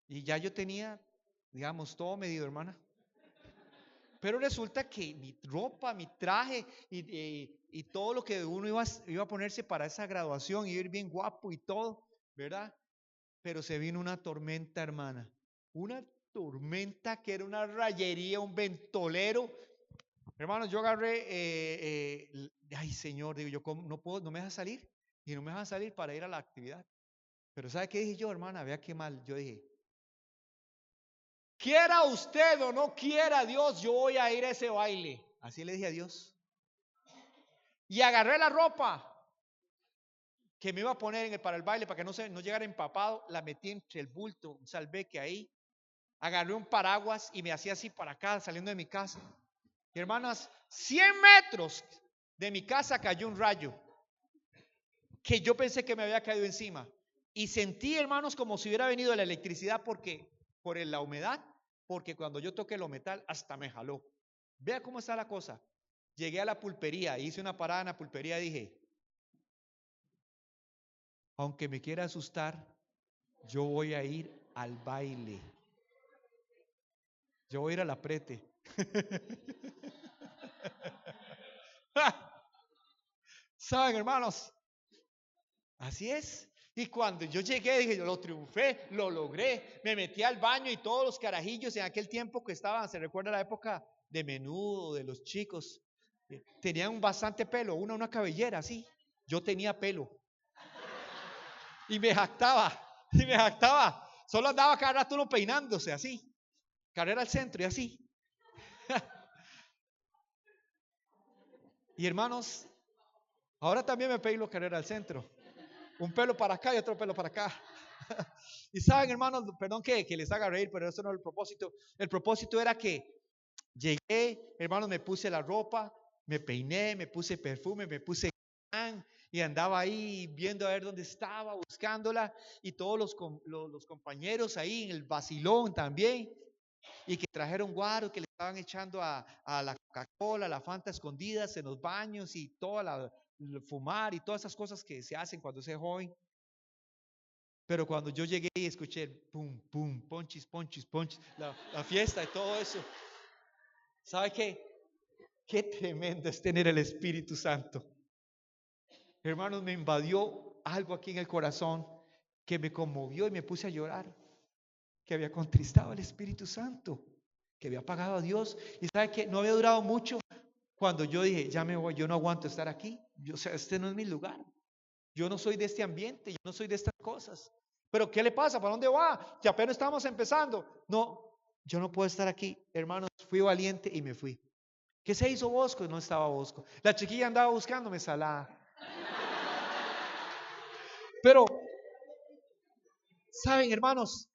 Y ya yo tenía, digamos, todo medido, hermana. Pero resulta que mi ropa, mi traje y todo lo que uno iba a ponerse para esa graduación, iba a ir bien guapo y todo, ¿verdad? Pero se vino una tormenta, hermana. Una tormenta que era una rayería, un ventolero. Hermanos, yo agarré, ay Señor, digo yo, ¿cómo? No puedo, no me deja salir. Y no me deja salir para ir a la actividad. Pero ¿sabe qué dije yo, hermana? Vea qué mal. Yo dije, quiera usted o no quiera Dios, yo voy a ir a ese baile. Así le dije a Dios. Y agarré la ropa que me iba a poner para el baile, para que no llegara empapado. La metí entre el bulto, un salveque ahí. Agarré un paraguas y me hacía así para acá, saliendo de mi casa. Y hermanas, 100 metros de mi casa cayó un rayo que yo pensé que me había caído encima. Y sentí, hermanos, como si hubiera venido la electricidad por la humedad, porque cuando yo toqué lo metal, hasta me jaló. Vea cómo está la cosa. Llegué a la pulpería, hice una parada en la pulpería y dije, aunque me quiera asustar, yo voy a ir al baile. Yo voy a ir al aprete. ¿Saben, hermanos? Así es. Y cuando yo llegué, dije, yo lo triunfé, lo logré. Me metí al baño y todos los carajillos en aquel tiempo que estaban, se recuerda la época de Menudo, de los chicos, tenían bastante pelo, una cabellera así. Yo tenía pelo. Y me jactaba, y me jactaba. Solo andaba cada rato uno peinándose así. Carrera al centro y así. Y hermanos, ahora también me peino carrera al centro. Un pelo para acá y otro pelo para acá. Y saben, hermanos, perdón que les haga reír, pero eso no es el propósito. El propósito era que llegué, hermanos, me puse la ropa, me peiné, me puse perfume, me puse y andaba ahí viendo a ver dónde estaba, buscándola, y todos los compañeros ahí en el vacilón también, y que trajeron guaro, que le estaban echando a la Coca-Cola, la Fanta escondidas en los baños y toda fumar y todas esas cosas que se hacen cuando se es joven. Pero cuando yo llegué y escuché pum, pum, ponchis, ponchis, ponchis, la fiesta y todo eso, ¿sabe qué? Qué tremendo es tener el Espíritu Santo. Hermanos, me invadió algo aquí en el corazón que me conmovió y me puse a llorar, que había contristado al Espíritu Santo, que había pagado a Dios. Y ¿sabe qué? No había durado mucho cuando yo dije, ya me voy, yo no aguanto estar aquí. O sea, este no es mi lugar. Yo no soy de este ambiente, yo no soy de estas cosas. Pero ¿qué le pasa? ¿Para dónde va? Que apenas estamos empezando. No, yo no puedo estar aquí. Hermanos, fui valiente y me fui. ¿Qué se hizo Bosco? No estaba Bosco. La chiquilla andaba buscándome salada. Pero Saben, hermanos,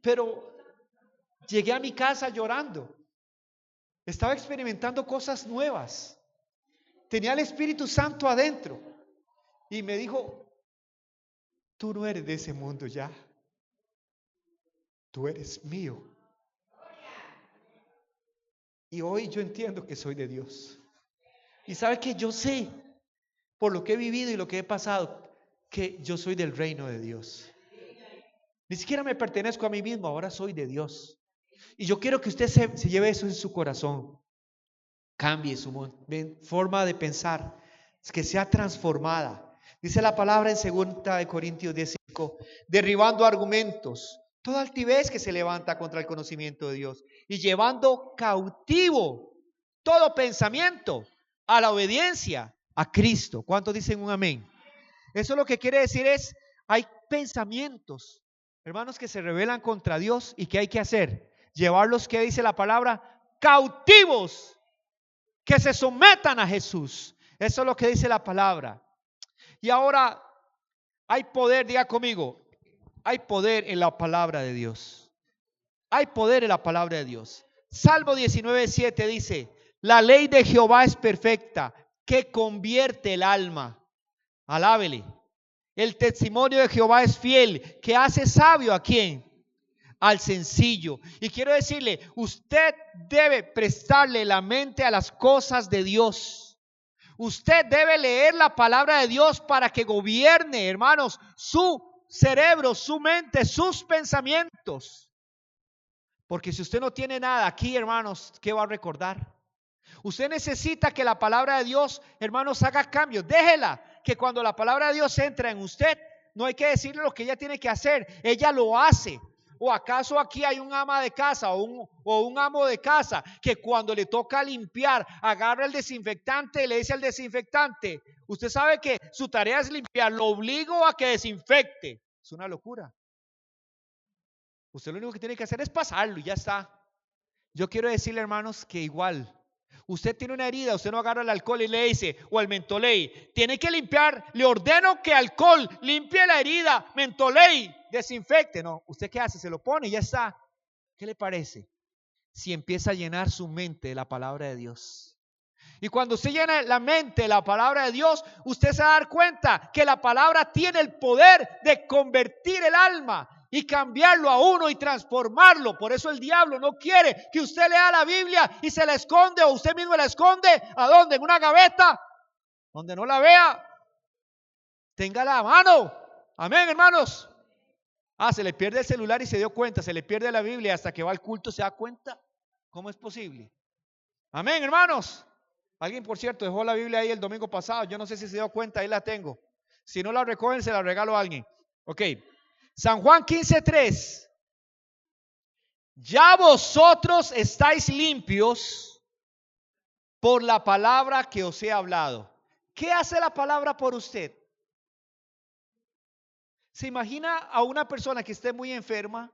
pero llegué a mi casa llorando. Estaba experimentando cosas nuevas. Tenía el Espíritu Santo adentro. Y me dijo, tú no eres de ese mundo ya. Tú eres mío. Y hoy yo entiendo que soy de Dios. Y sabe que yo sé, por lo que he vivido y lo que he pasado, que yo soy del reino de Dios. Ni siquiera me pertenezco a mí mismo, ahora soy de Dios. Y yo quiero que usted se lleve eso en su corazón. Cambie su forma de pensar, que sea transformada. Dice la palabra en 2 Corintios 10:5, derribando argumentos, toda altivez que se levanta contra el conocimiento de Dios y llevando cautivo todo pensamiento a la obediencia a Cristo. ¿Cuántos dicen un amén? Eso lo que quiere decir es, hay pensamientos, hermanos, que se rebelan contra Dios y ¿qué hay que hacer? Llevarlos, ¿qué dice la palabra? Cautivos, que se sometan a Jesús. Eso es lo que dice la palabra. Y ahora hay poder, diga conmigo, hay poder en la palabra de Dios. Hay poder en la palabra de Dios. Salmo 19:7 dice, la ley de Jehová es perfecta, que convierte el alma. Alábele. El testimonio de Jehová es fiel, que hace sabio ¿a quién? Al sencillo. Y quiero decirle, usted debe prestarle la mente a las cosas de Dios. Usted debe leer la palabra de Dios para que gobierne, hermanos, su cerebro, su mente, sus pensamientos. Porque si usted no tiene nada aquí, hermanos, ¿qué va a recordar? Usted necesita que la palabra de Dios, hermanos, haga cambios. Déjela, que cuando la palabra de Dios entra en usted, no hay que decirle lo que ella tiene que hacer. Ella lo hace. ¿O acaso aquí hay un ama de casa o un amo de casa que cuando le toca limpiar, agarra el desinfectante y le dice al desinfectante, usted sabe que su tarea es limpiar, lo obligo a que desinfecte? Es una locura. Usted lo único que tiene que hacer es pasarlo y ya está. Yo quiero decirle, hermanos, que igual, usted tiene una herida, usted no agarra el alcohol y le dice, o el mentoley, tiene que limpiar, le ordeno que alcohol limpie la herida, mentoley, desinfecte. No, ¿usted qué hace? Se lo pone y ya está. ¿Qué le parece? Si empieza a llenar su mente de la palabra de Dios. Y cuando usted llena la mente de la palabra de Dios, usted se va a dar cuenta que la palabra tiene el poder de convertir el alma y cambiarlo a uno y transformarlo. Por eso el diablo no quiere que usted lea la Biblia y se la esconde, o usted mismo la esconde. ¿A dónde? En una gaveta donde no la vea. Téngala a mano. Amén, hermanos. Se le pierde el celular y se dio cuenta. Se le pierde la Biblia hasta que va al culto se da cuenta. ¿Cómo es posible? Amén, hermanos. Alguien, por cierto, dejó la Biblia ahí el domingo pasado. Yo no sé si se dio cuenta, ahí la tengo. Si no la recogen, se la regalo a alguien. Ok. San Juan 15:3. Ya vosotros estáis limpios por la palabra que os he hablado. ¿Qué hace la palabra por usted? ¿Se imagina a una persona que esté muy enferma?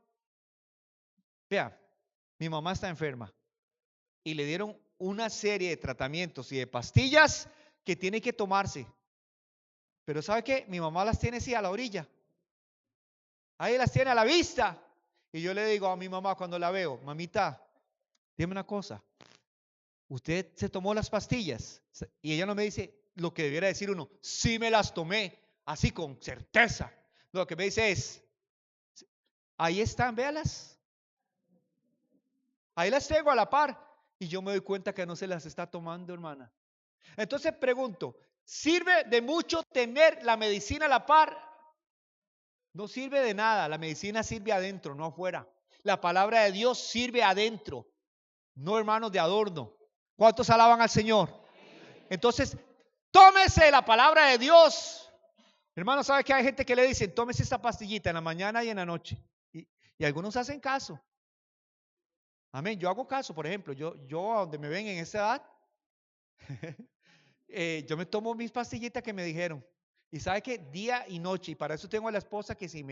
Vea, mi mamá está enferma y le dieron una serie de tratamientos y de pastillas que tiene que tomarse. Pero ¿sabe qué? Mi mamá las tiene así a la orilla. Ahí las tiene a la vista. Y yo le digo a mi mamá cuando la veo, mamita, dime una cosa. ¿Usted se tomó las pastillas? Y ella no me dice lo que debiera decir uno. Sí me las tomé, así con certeza. Lo que me dice es, ahí están, véalas. Ahí las tengo a la par. Y yo me doy cuenta que no se las está tomando, hermana. Entonces pregunto, ¿sirve de mucho tener la medicina a la par? No sirve de nada. La medicina sirve adentro, no afuera. La palabra de Dios sirve adentro, no, hermanos, de adorno. ¿Cuántos alaban al Señor? Entonces, tómese la palabra de Dios. Hermanos, ¿sabe que hay gente que le dicen, tómese esta pastillita en la mañana y en la noche? Y algunos hacen caso. Amén. Yo hago caso, por ejemplo, yo a donde me ven en esa edad, yo me tomo mis pastillitas que me dijeron. Y sabe que día y noche, y para eso tengo a la esposa que si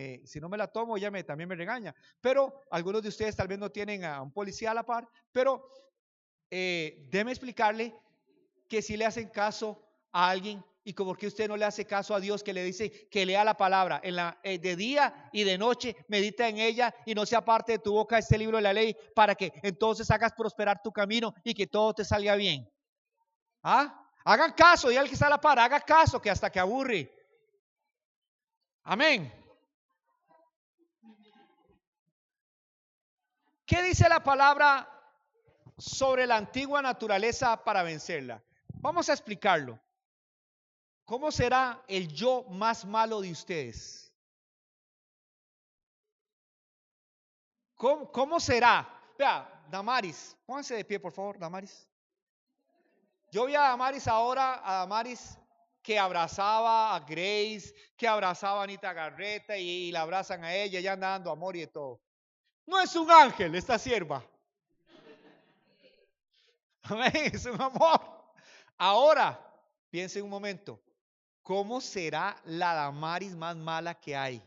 no me la tomo, ella también me regaña. Pero algunos de ustedes tal vez no tienen a un policía a la par, pero déjeme explicarle que si le hacen caso a alguien ¿Y por qué usted no le hace caso a Dios que le dice que lea la palabra de día y de noche, medita en ella y no se aparte de tu boca este libro de la ley para que entonces hagas prosperar tu camino y que todo te salga bien? ¿Ah? Hagan caso, y al que está a la par, haga caso que hasta que aburre. Amén. ¿Qué dice la palabra sobre la antigua naturaleza para vencerla? Vamos a explicarlo. ¿Cómo será el yo más malo de ustedes? ¿Cómo será? Vea, Damaris, pónganse de pie, por favor, Damaris. Yo vi a Damaris ahora, a Damaris que abrazaba a Grace, que abrazaba a Anita Garreta y la abrazan a ella, ya anda dando amor y de todo. No es un ángel esta sierva. Amén, es un amor. Ahora, piense un momento. ¿Cómo será la Damaris más mala que hay?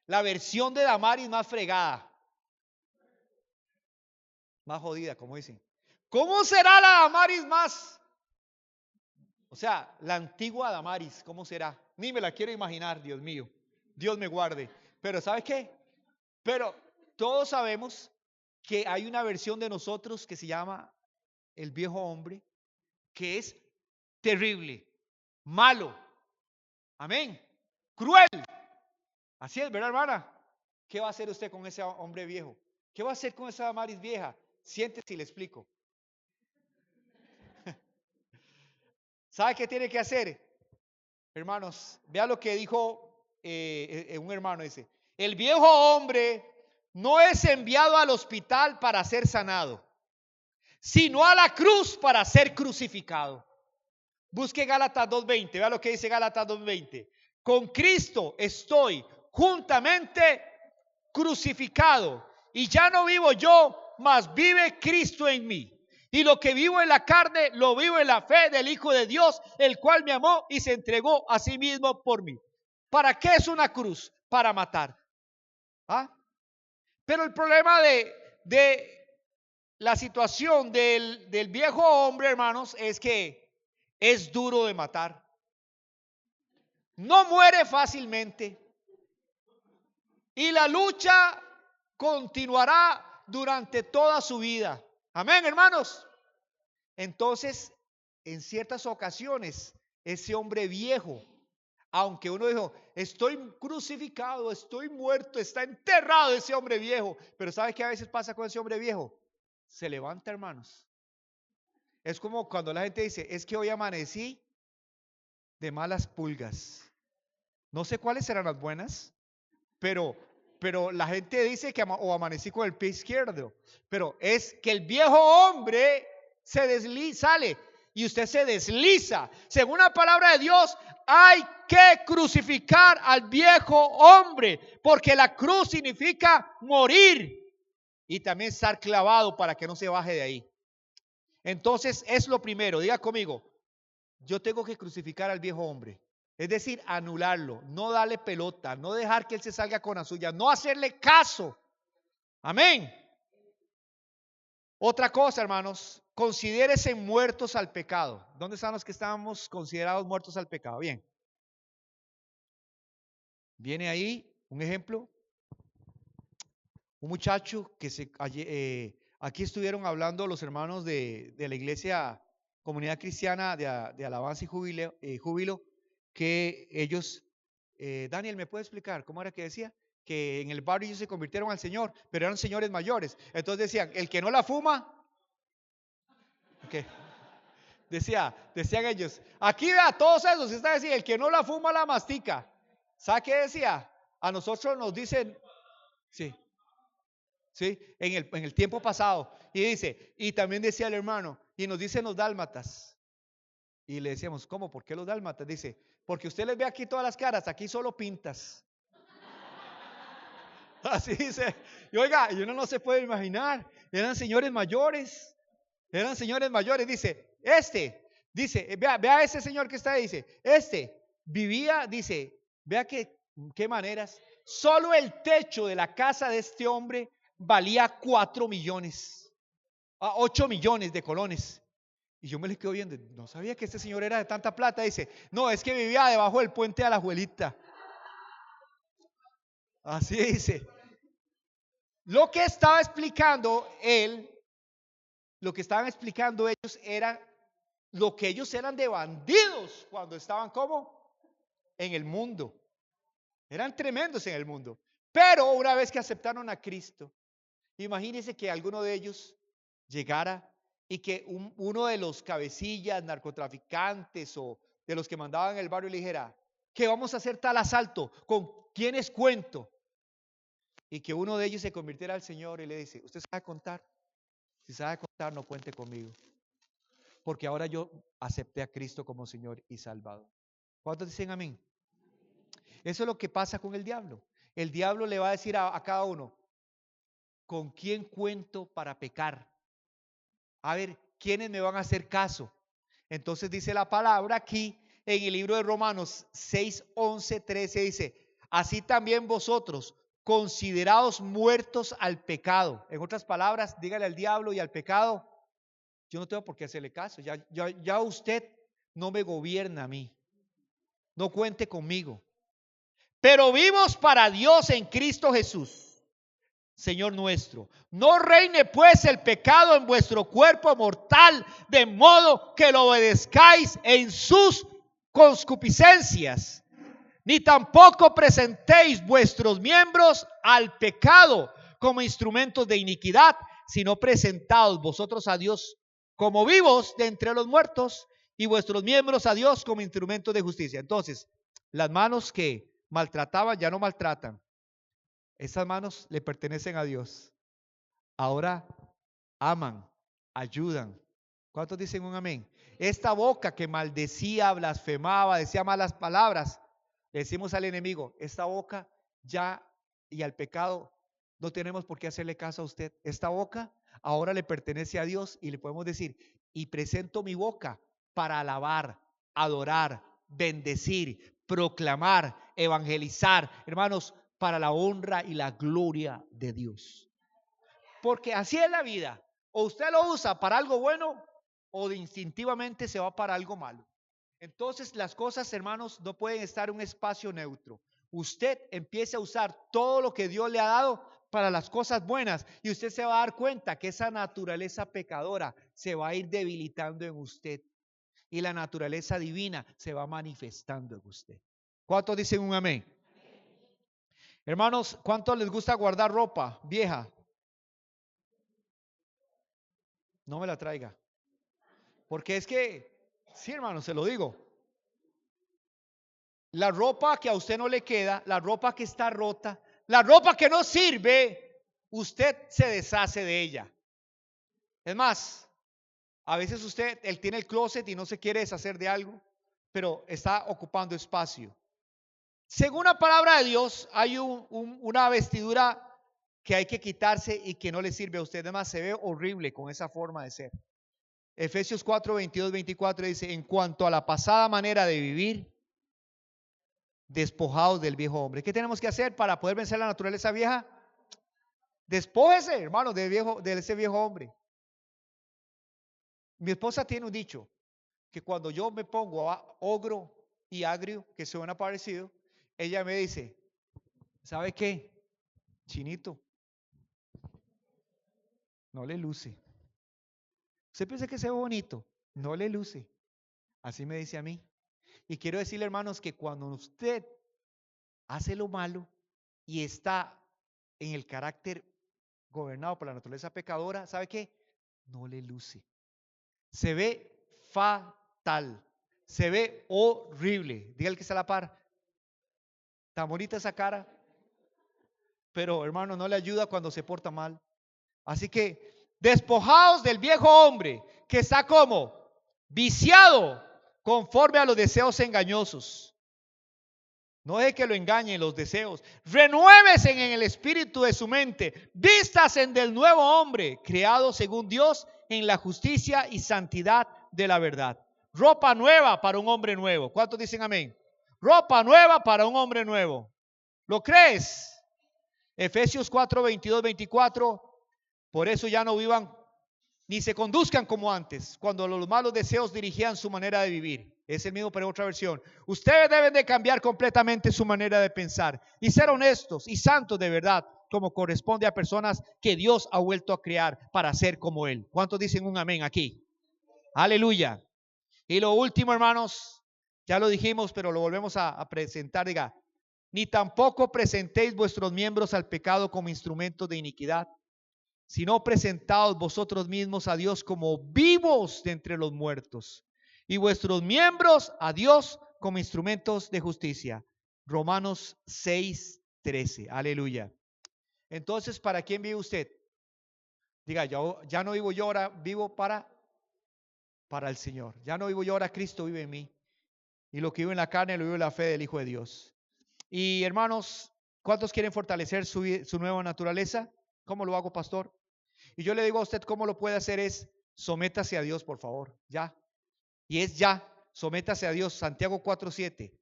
La versión de Damaris más fregada. Más jodida, como dicen. ¿Cómo será la Damaris más? O sea, la antigua Damaris, ¿cómo será? Ni me la quiero imaginar, Dios mío. Dios me guarde. Pero ¿sabes qué? Pero todos sabemos que hay una versión de nosotros que se llama el viejo hombre, que es terrible, malo. Amén. Cruel. Así es, ¿verdad, hermana? ¿Qué va a hacer usted con ese hombre viejo? ¿Qué va a hacer con esa Damaris vieja? Siéntese y le explico. ¿Sabe qué tiene que hacer? Hermanos, vea lo que dijo un hermano, dice, el viejo hombre no es enviado al hospital para ser sanado, sino a la cruz para ser crucificado. Busque Gálatas 2:20, vea lo que dice Gálatas 2:20. Con Cristo estoy juntamente crucificado, y ya no vivo yo, mas vive Cristo en mí. Y lo que vivo en la carne, lo vivo en la fe del Hijo de Dios, el cual me amó y se entregó a sí mismo por mí. ¿Para qué es una cruz? Para matar. ¿Ah? Pero el problema de la situación del viejo hombre, hermanos, es que es duro de matar. No muere fácilmente. Y la lucha continuará durante toda su vida. Amén, hermanos. Entonces, en ciertas ocasiones, ese hombre viejo, aunque uno dijo, estoy crucificado, estoy muerto, está enterrado ese hombre viejo, pero ¿sabe qué a veces pasa con ese hombre viejo? Se levanta, hermanos. Es como cuando la gente dice, es que hoy amanecí de malas pulgas. No sé cuáles serán las buenas, pero la gente dice que o amanecí con el pie izquierdo, pero es que el viejo hombre se desliza, sale y usted se desliza. Según la palabra de Dios, hay que crucificar al viejo hombre, porque la cruz significa morir y también estar clavado para que no se baje de ahí. Entonces es lo primero, diga conmigo, yo tengo que crucificar al viejo hombre. Es decir, anularlo, no darle pelota, no dejar que él se salga con la suya, no hacerle caso. Amén. Otra cosa, hermanos, considérese muertos al pecado. ¿Dónde están los que estábamos considerados muertos al pecado? Bien. Viene ahí un ejemplo. Un muchacho que aquí estuvieron hablando los hermanos de la iglesia Comunidad Cristiana de Alabanza y Júbilo, que ellos, Daniel, ¿me puede explicar cómo era que decía? Que en el barrio ellos se convirtieron al Señor, pero eran señores mayores. Entonces decían, el que no la fuma, okay. Decían ellos, aquí vea todos esos, está diciendo, el que no la fuma la mastica. ¿Sabe qué decía? A nosotros nos dicen, sí. ¿Sí? En el tiempo pasado. Y dice, y también decía el hermano, y nos dicen los dálmatas. Y le decíamos, ¿cómo? ¿Por qué los dálmatas? Dice, porque usted les ve aquí todas las caras, aquí solo pintas. Así dice. Y oiga, y uno no se puede imaginar. Eran señores mayores. Eran señores mayores. Dice, vea ese señor que está ahí. Dice, vivía, dice, vea qué maneras. Solo el techo de la casa de este hombre valía 4 millones, 8 millones de colones. Y yo me le quedo viendo, no sabía que este señor era de tanta plata. Dice, no, es que vivía debajo del puente de la abuelita. Así dice. Lo que estaba explicando él, lo que estaban explicando ellos era lo que ellos eran de bandidos cuando estaban como en el mundo. Eran tremendos en el mundo. Pero una vez que aceptaron a Cristo, imagínense que alguno de ellos llegara y que uno de los cabecillas, narcotraficantes o de los que mandaban en el barrio le dijera, que vamos a hacer tal asalto, ¿con quiénes cuento? Y que uno de ellos se convirtiera al Señor y le dice, ¿usted sabe contar? Si sabe contar, no cuente conmigo, porque ahora yo acepté a Cristo como Señor y Salvador. ¿Cuántos dicen amén? Eso es lo que pasa con el diablo. El diablo le va a decir a cada uno, ¿con quién cuento para pecar? A ver, ¿quiénes me van a hacer caso? Entonces dice la palabra aquí en el libro de Romanos 6, 11, 13, dice, así también vosotros, considerados muertos al pecado. En otras palabras, dígale al diablo y al pecado, yo no tengo por qué hacerle caso, ya usted no me gobierna a mí, no cuente conmigo. Pero vivos para Dios en Cristo Jesús, Señor nuestro. No reine pues el pecado en vuestro cuerpo mortal, de modo que lo obedezcáis en sus concupiscencias, ni tampoco presentéis vuestros miembros al pecado como instrumentos de iniquidad, sino presentaos vosotros a Dios como vivos de entre los muertos y vuestros miembros a Dios como instrumentos de justicia. Entonces, las manos que maltrataban ya no maltratan. Esas manos le pertenecen a Dios. Ahora aman, ayudan. ¿Cuántos dicen un amén? Esta boca que maldecía, blasfemaba, decía malas palabras, le decimos al enemigo, esta boca ya y al pecado no tenemos por qué hacerle caso a usted. Esta boca ahora le pertenece a Dios y le podemos decir, y presento mi boca para alabar, adorar, bendecir, proclamar, evangelizar, hermanos, para la honra y la gloria de Dios. Porque así es la vida. O usted lo usa para algo bueno o instintivamente se va para algo malo. Entonces las cosas, hermanos, no pueden estar en un espacio neutro. Usted empiece a usar todo lo que Dios le ha dado para las cosas buenas y usted se va a dar cuenta que esa naturaleza pecadora se va a ir debilitando en usted y la naturaleza divina se va manifestando en usted. ¿Cuántos dicen un amén? Hermanos, ¿cuántos les gusta guardar ropa vieja? No me la traiga. Porque es que, sí, hermano, se lo digo. La ropa que a usted no le queda, la ropa que está rota, la ropa que no sirve, usted se deshace de ella. Es más, a veces él tiene el closet y no se quiere deshacer de algo, pero está ocupando espacio. Según la palabra de Dios, hay una vestidura que hay que quitarse y que no le sirve a usted. Además, se ve horrible con esa forma de ser. Efesios 4, 22, 24 dice, en cuanto a la pasada manera de vivir, despojados del viejo hombre. ¿Qué tenemos que hacer para poder vencer la naturaleza vieja? Despójese, hermano, de ese viejo hombre. Mi esposa tiene un dicho, que cuando yo me pongo a ogro y agrio, que suena parecido, ella me dice, ¿sabe qué? Chinito, no le luce. Usted piensa que se ve bonito, no le luce. Así me dice a mí. Y quiero decirle, hermanos, que cuando usted hace lo malo y está en el carácter gobernado por la naturaleza pecadora, ¿sabe qué? No le luce. Se ve fatal. Se ve horrible. Dígale que está a la par. Tan bonita esa cara. Pero, hermano, no le ayuda cuando se porta mal. Así que, despojados del viejo hombre que está como viciado conforme a los deseos engañosos. No deje que lo engañen los deseos. Renuévese en el espíritu de su mente. Vístase del nuevo hombre, creado según Dios en la justicia y santidad de la verdad. Ropa nueva para un hombre nuevo. ¿Cuántos dicen amén? Ropa nueva para un hombre nuevo. ¿Lo crees? Efesios 4, 22, 24. Por eso ya no vivan ni se conduzcan como antes, cuando los malos deseos dirigían su manera de vivir. Es el mismo, pero en otra versión. Ustedes deben de cambiar completamente su manera de pensar y ser honestos y santos de verdad, como corresponde a personas que Dios ha vuelto a crear para ser como Él. ¿Cuántos dicen un amén aquí? Aleluya. Y lo último, hermanos, ya lo dijimos, pero lo volvemos a presentar. Diga, ni tampoco presentéis vuestros miembros al pecado como instrumentos de iniquidad, sino presentaos vosotros mismos a Dios como vivos de entre los muertos, y vuestros miembros a Dios como instrumentos de justicia. Romanos 6:13. Aleluya. Entonces, ¿para quién vive usted? Diga, ya no vivo yo ahora, vivo para el Señor. Ya no vivo yo ahora, Cristo vive en mí. Y lo que vivo en la carne lo vivo en la fe del Hijo de Dios. Y hermanos, ¿cuántos quieren fortalecer su nueva naturaleza? ¿Cómo lo hago, pastor? Y yo le digo a usted cómo lo puede hacer es, sométase a Dios, por favor, ya. Y es ya, sométase a Dios, Santiago 4:7.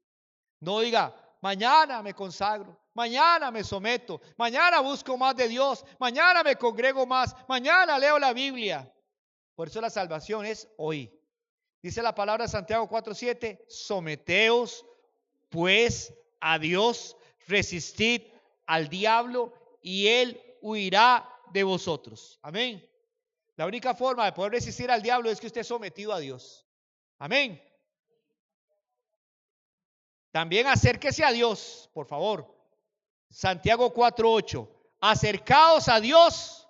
No diga, mañana me consagro, mañana me someto, mañana busco más de Dios, mañana me congrego más, mañana leo la Biblia. Por eso la salvación es hoy. Dice la palabra Santiago 4:7, someteos pues a Dios, resistid al diablo y él huirá de vosotros. Amén. La única forma de poder resistir al diablo es que usted es sometido a Dios. Amén. También acérquese a Dios, por favor. Santiago 4:8. Acercaos a Dios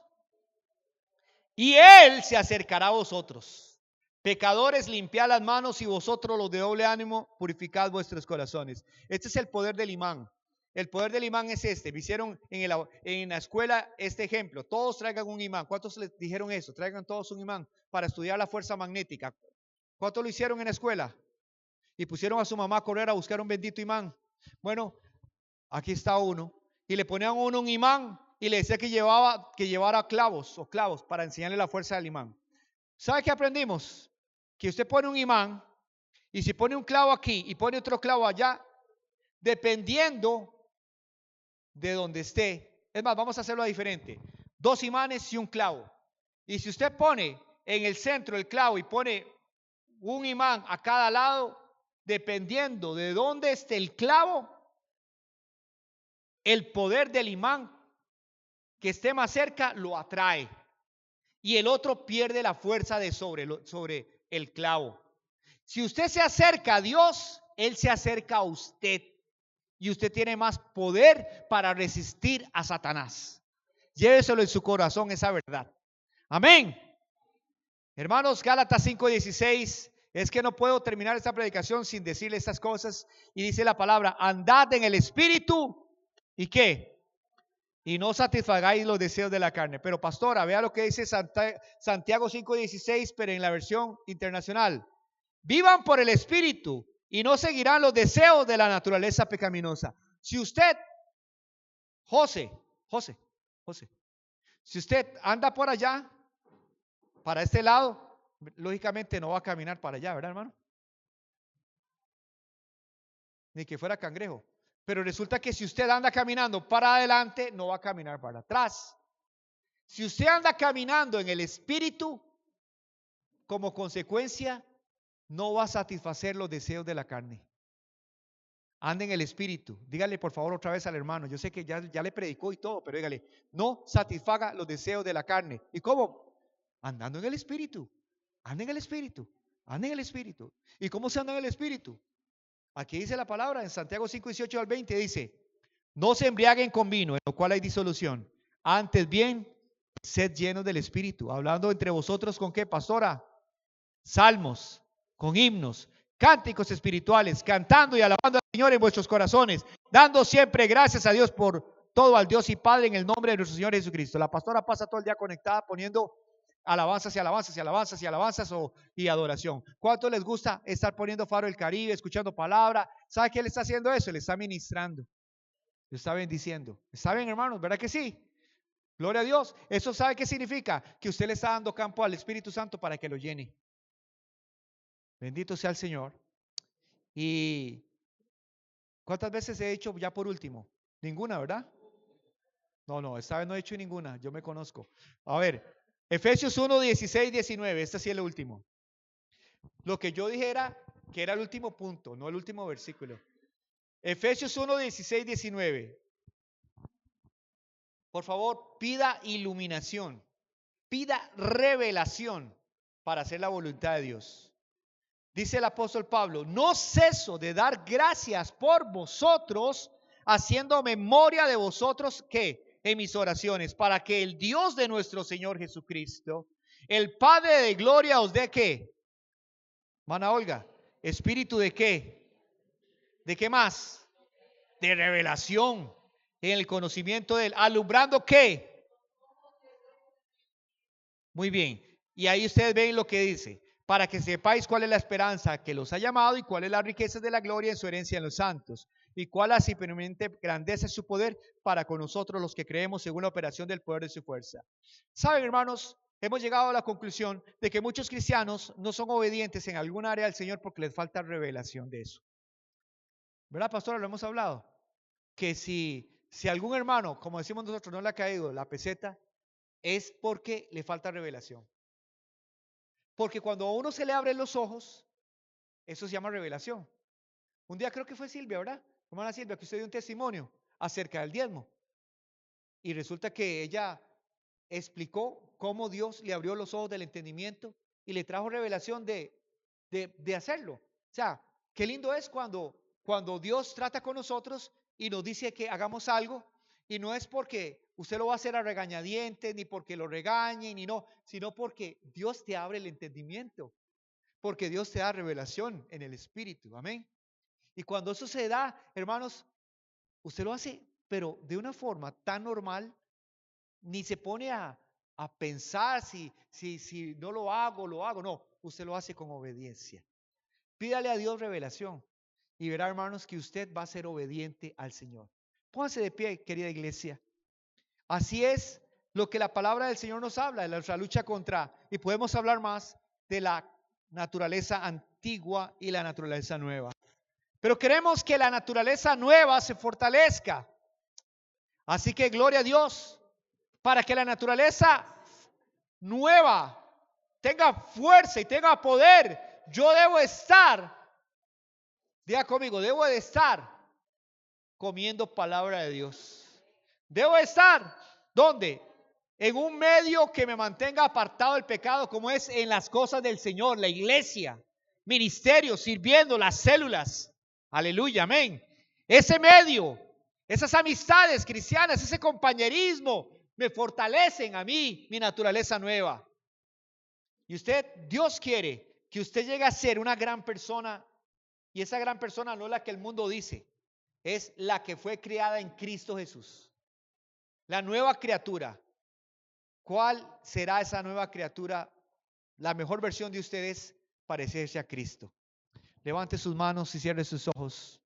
y Él se acercará a vosotros. Pecadores, limpiad las manos, y vosotros los de doble ánimo, purificad vuestros corazones. Este es el poder del imán. El poder del imán es este. Me hicieron en la escuela este ejemplo. Todos traigan un imán. ¿Cuántos les dijeron eso? Traigan todos un imán para estudiar la fuerza magnética. ¿Cuántos lo hicieron en la escuela? Y pusieron a su mamá a correr a buscar un bendito imán. Bueno, aquí está uno. Y le ponían a uno un imán y le decía que llevara clavos para enseñarle la fuerza del imán. ¿Sabe qué aprendimos? Que usted pone un imán y si pone un clavo aquí y pone otro clavo allá, dependiendo de donde esté. Es más, vamos a hacerlo diferente. 2 imanes y un clavo. Y si usted pone en el centro el clavo y pone un imán a cada lado, dependiendo de dónde esté el clavo, el poder del imán que esté más cerca lo atrae. Y el otro pierde la fuerza de sobre el clavo. Si usted se acerca a Dios, Él se acerca a usted. Y usted tiene más poder para resistir a Satanás. Lléveselo en su corazón esa verdad. Amén. Hermanos, Gálatas 5:16. Es que no puedo terminar esta predicación sin decirle estas cosas. Y dice la palabra, andad en el Espíritu. ¿Y qué? Y no satisfagáis los deseos de la carne. Pero pastora, vea lo que dice Santiago 5:16, pero en la versión internacional. Vivan por el Espíritu y no seguirán los deseos de la naturaleza pecaminosa. Si usted, José, si usted anda por allá, para este lado, lógicamente no va a caminar para allá, ¿verdad, hermano? Ni que fuera cangrejo. Pero resulta que si usted anda caminando para adelante, no va a caminar para atrás. Si usted anda caminando en el Espíritu, como consecuencia, no va a satisfacer los deseos de la carne. Ande en el Espíritu. Dígale por favor otra vez al hermano. Yo sé que ya le predicó y todo, pero dígale, no satisfaga los deseos de la carne. ¿Y cómo? Andando en el Espíritu. Ande en el Espíritu. Ande en el Espíritu. ¿Y cómo se anda en el Espíritu? Aquí dice la palabra en Santiago 5:18-20, dice, no se embriaguen con vino, en lo cual hay disolución. Antes bien, sed llenos del Espíritu. Hablando entre vosotros con qué, pastora? Salmos, con himnos, cánticos espirituales, cantando y alabando al Señor en vuestros corazones, dando siempre gracias a Dios por todo, al Dios y Padre, en el nombre de nuestro Señor Jesucristo. La pastora pasa todo el día conectada poniendo alabanzas y alabanzas y alabanzas y alabanzas y adoración. ¿Cuánto les gusta estar poniendo Faro del Caribe, escuchando palabra? ¿Sabe qué le está haciendo eso? Le está ministrando, le está bendiciendo. ¿Está bien, hermanos? ¿Verdad que sí? Gloria a Dios. ¿Eso sabe qué significa? Que usted le está dando campo al Espíritu Santo para que lo llene. Bendito sea el Señor. ¿Y cuántas veces he hecho ya por último? Ninguna, ¿verdad? No, esta vez no he hecho ninguna. Yo me conozco. A ver, Efesios 1, 16, 19. Este sí es el último. Lo que yo dije era que era el último punto, no el último versículo. Efesios 1, 16, 19. Por favor, pida iluminación, pida revelación para hacer la voluntad de Dios. Dice el apóstol Pablo: no ceso de dar gracias por vosotros, haciendo memoria de vosotros, ¿qué? En mis oraciones, para que el Dios de nuestro Señor Jesucristo, el Padre de gloria, os dé ¿qué? Mana Olga, ¿espíritu de qué? ¿De qué más? De revelación, en el conocimiento de Él. ¿Alumbrando qué? Muy bien. Y ahí ustedes ven lo que dice: para que sepáis cuál es la esperanza que los ha llamado y cuál es la riqueza de la gloria en su herencia en los santos, y cuál la supremamente grandeza de su poder para con nosotros los que creemos según la operación del poder de su fuerza. ¿Saben, hermanos? Hemos llegado a la conclusión de que muchos cristianos no son obedientes en algún área del Señor porque les falta revelación de eso. ¿Verdad, pastora? Lo hemos hablado. Que si algún hermano, como decimos nosotros, no le ha caído la peseta, es porque le falta revelación. Porque cuando a uno se le abren los ojos, eso se llama revelación. Un día creo que fue Silvia, ¿verdad? Hermana Silvia, que usted dio un testimonio acerca del diezmo. Y resulta que ella explicó cómo Dios le abrió los ojos del entendimiento y le trajo revelación de hacerlo. O sea, qué lindo es cuando Dios trata con nosotros y nos dice que hagamos algo, y no es porque usted lo va a hacer a regañadientes, ni porque lo regañen, ni no, sino porque Dios te abre el entendimiento, porque Dios te da revelación en el Espíritu. Amén. Y cuando eso se da, hermanos, usted lo hace, pero de una forma tan normal, ni se pone a pensar si no lo hago, no, usted lo hace con obediencia. Pídale a Dios revelación y verá, hermanos, que usted va a ser obediente al Señor. Póngase de pie, querida iglesia. Así es lo que la palabra del Señor nos habla, de nuestra lucha contra, y podemos hablar más de la naturaleza antigua y la naturaleza nueva. Pero queremos que la naturaleza nueva se fortalezca. Así que gloria a Dios, para que la naturaleza nueva tenga fuerza y tenga poder. Yo debo estar, diga conmigo, debo de estar comiendo palabra de Dios. Debo de estar, ¿dónde? En un medio que me mantenga apartado del pecado, como es en las cosas del Señor, la iglesia, ministerio, sirviendo, las células. Aleluya, amén. Ese medio, esas amistades cristianas, ese compañerismo, me fortalecen a mí, mi naturaleza nueva. Y Dios quiere que usted llegue a ser una gran persona, y esa gran persona no es la que el mundo dice, es la que fue creada en Cristo Jesús. La nueva criatura. ¿Cuál será esa nueva criatura? La mejor versión de usted es parecerse a Cristo. Levante sus manos y cierre sus ojos.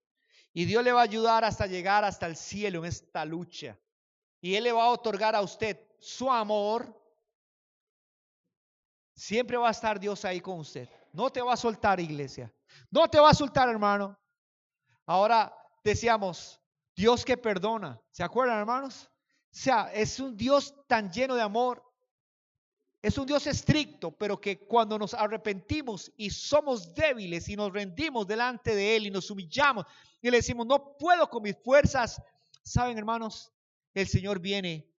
Y Dios le va a ayudar hasta llegar hasta el cielo en esta lucha. Y Él le va a otorgar a usted su amor. Siempre va a estar Dios ahí con usted. No te va a soltar, iglesia. No te va a soltar, hermano. Ahora decíamos, Dios que perdona. ¿Se acuerdan, hermanos? O sea, es un Dios tan lleno de amor. Es un Dios estricto, pero que cuando nos arrepentimos y somos débiles y nos rendimos delante de Él y nos humillamos y le decimos, no puedo con mis fuerzas. ¿Saben, hermanos? El Señor viene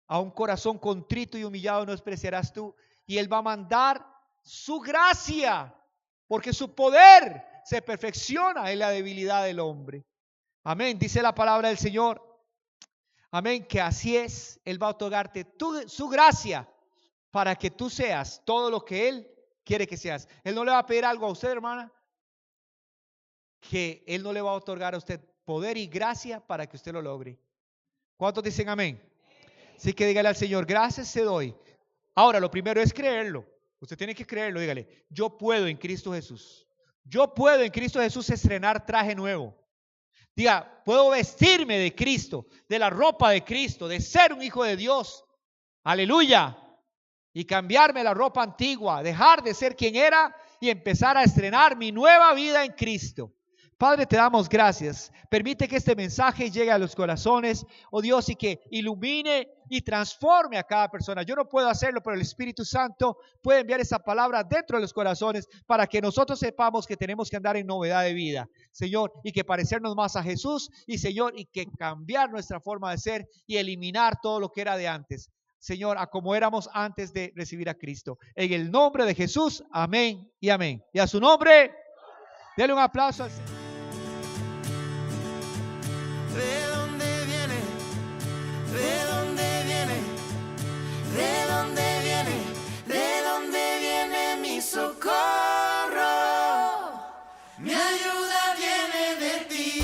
a un corazón contrito y humillado, no despreciarás tú. Y Él va a mandar su gracia, porque su poder se perfecciona en la debilidad del hombre. Amén. Dice la palabra del Señor. Amén. Que así es. Él va a otorgarte su gracia para que tú seas todo lo que Él quiere que seas. Él no le va a pedir algo a usted, hermana, que Él no le va a otorgar a usted poder y gracia para que usted lo logre. ¿Cuántos dicen amén? Así que dígale al Señor, gracias te doy. Ahora, lo primero es creerlo. Usted tiene que creerlo, dígale, yo puedo en Cristo Jesús. Yo puedo en Cristo Jesús estrenar traje nuevo. Diga, puedo vestirme de Cristo, de la ropa de Cristo, de ser un hijo de Dios. Aleluya. Y cambiarme la ropa antigua, dejar de ser quien era y empezar a estrenar mi nueva vida en Cristo. Padre, te damos gracias. Permite que este mensaje llegue a los corazones, oh Dios, y que ilumine y transforme a cada persona. Yo no puedo hacerlo, pero el Espíritu Santo puede enviar esa palabra dentro de los corazones para que nosotros sepamos que tenemos que andar en novedad de vida, Señor, y que parecernos más a Jesús, y Señor, y que cambiar nuestra forma de ser y eliminar todo lo que era de antes, Señor, a como éramos antes de recibir a Cristo. En el nombre de Jesús, amén y amén. Y a su nombre, dele un aplauso al Señor. ¿De dónde viene? ¿De dónde viene? ¿De dónde viene? ¿De dónde viene mi socorro? Mi ayuda viene de ti.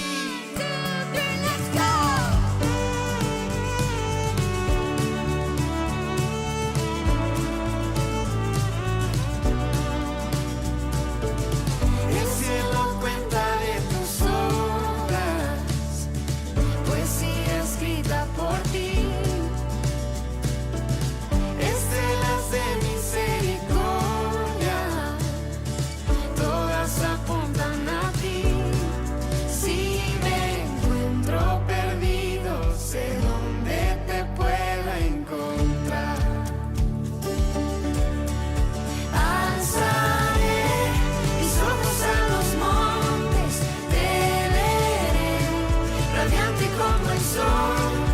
Let's go. El cielo cuenta de tus obras, poesía escrita por ti, estelas de misericordia, todas apuntan a ti. Si me encuentro perdido, sé dónde te puedo encontrar. Alzaré mis ojos a los montes, te veré, radiante como el sol.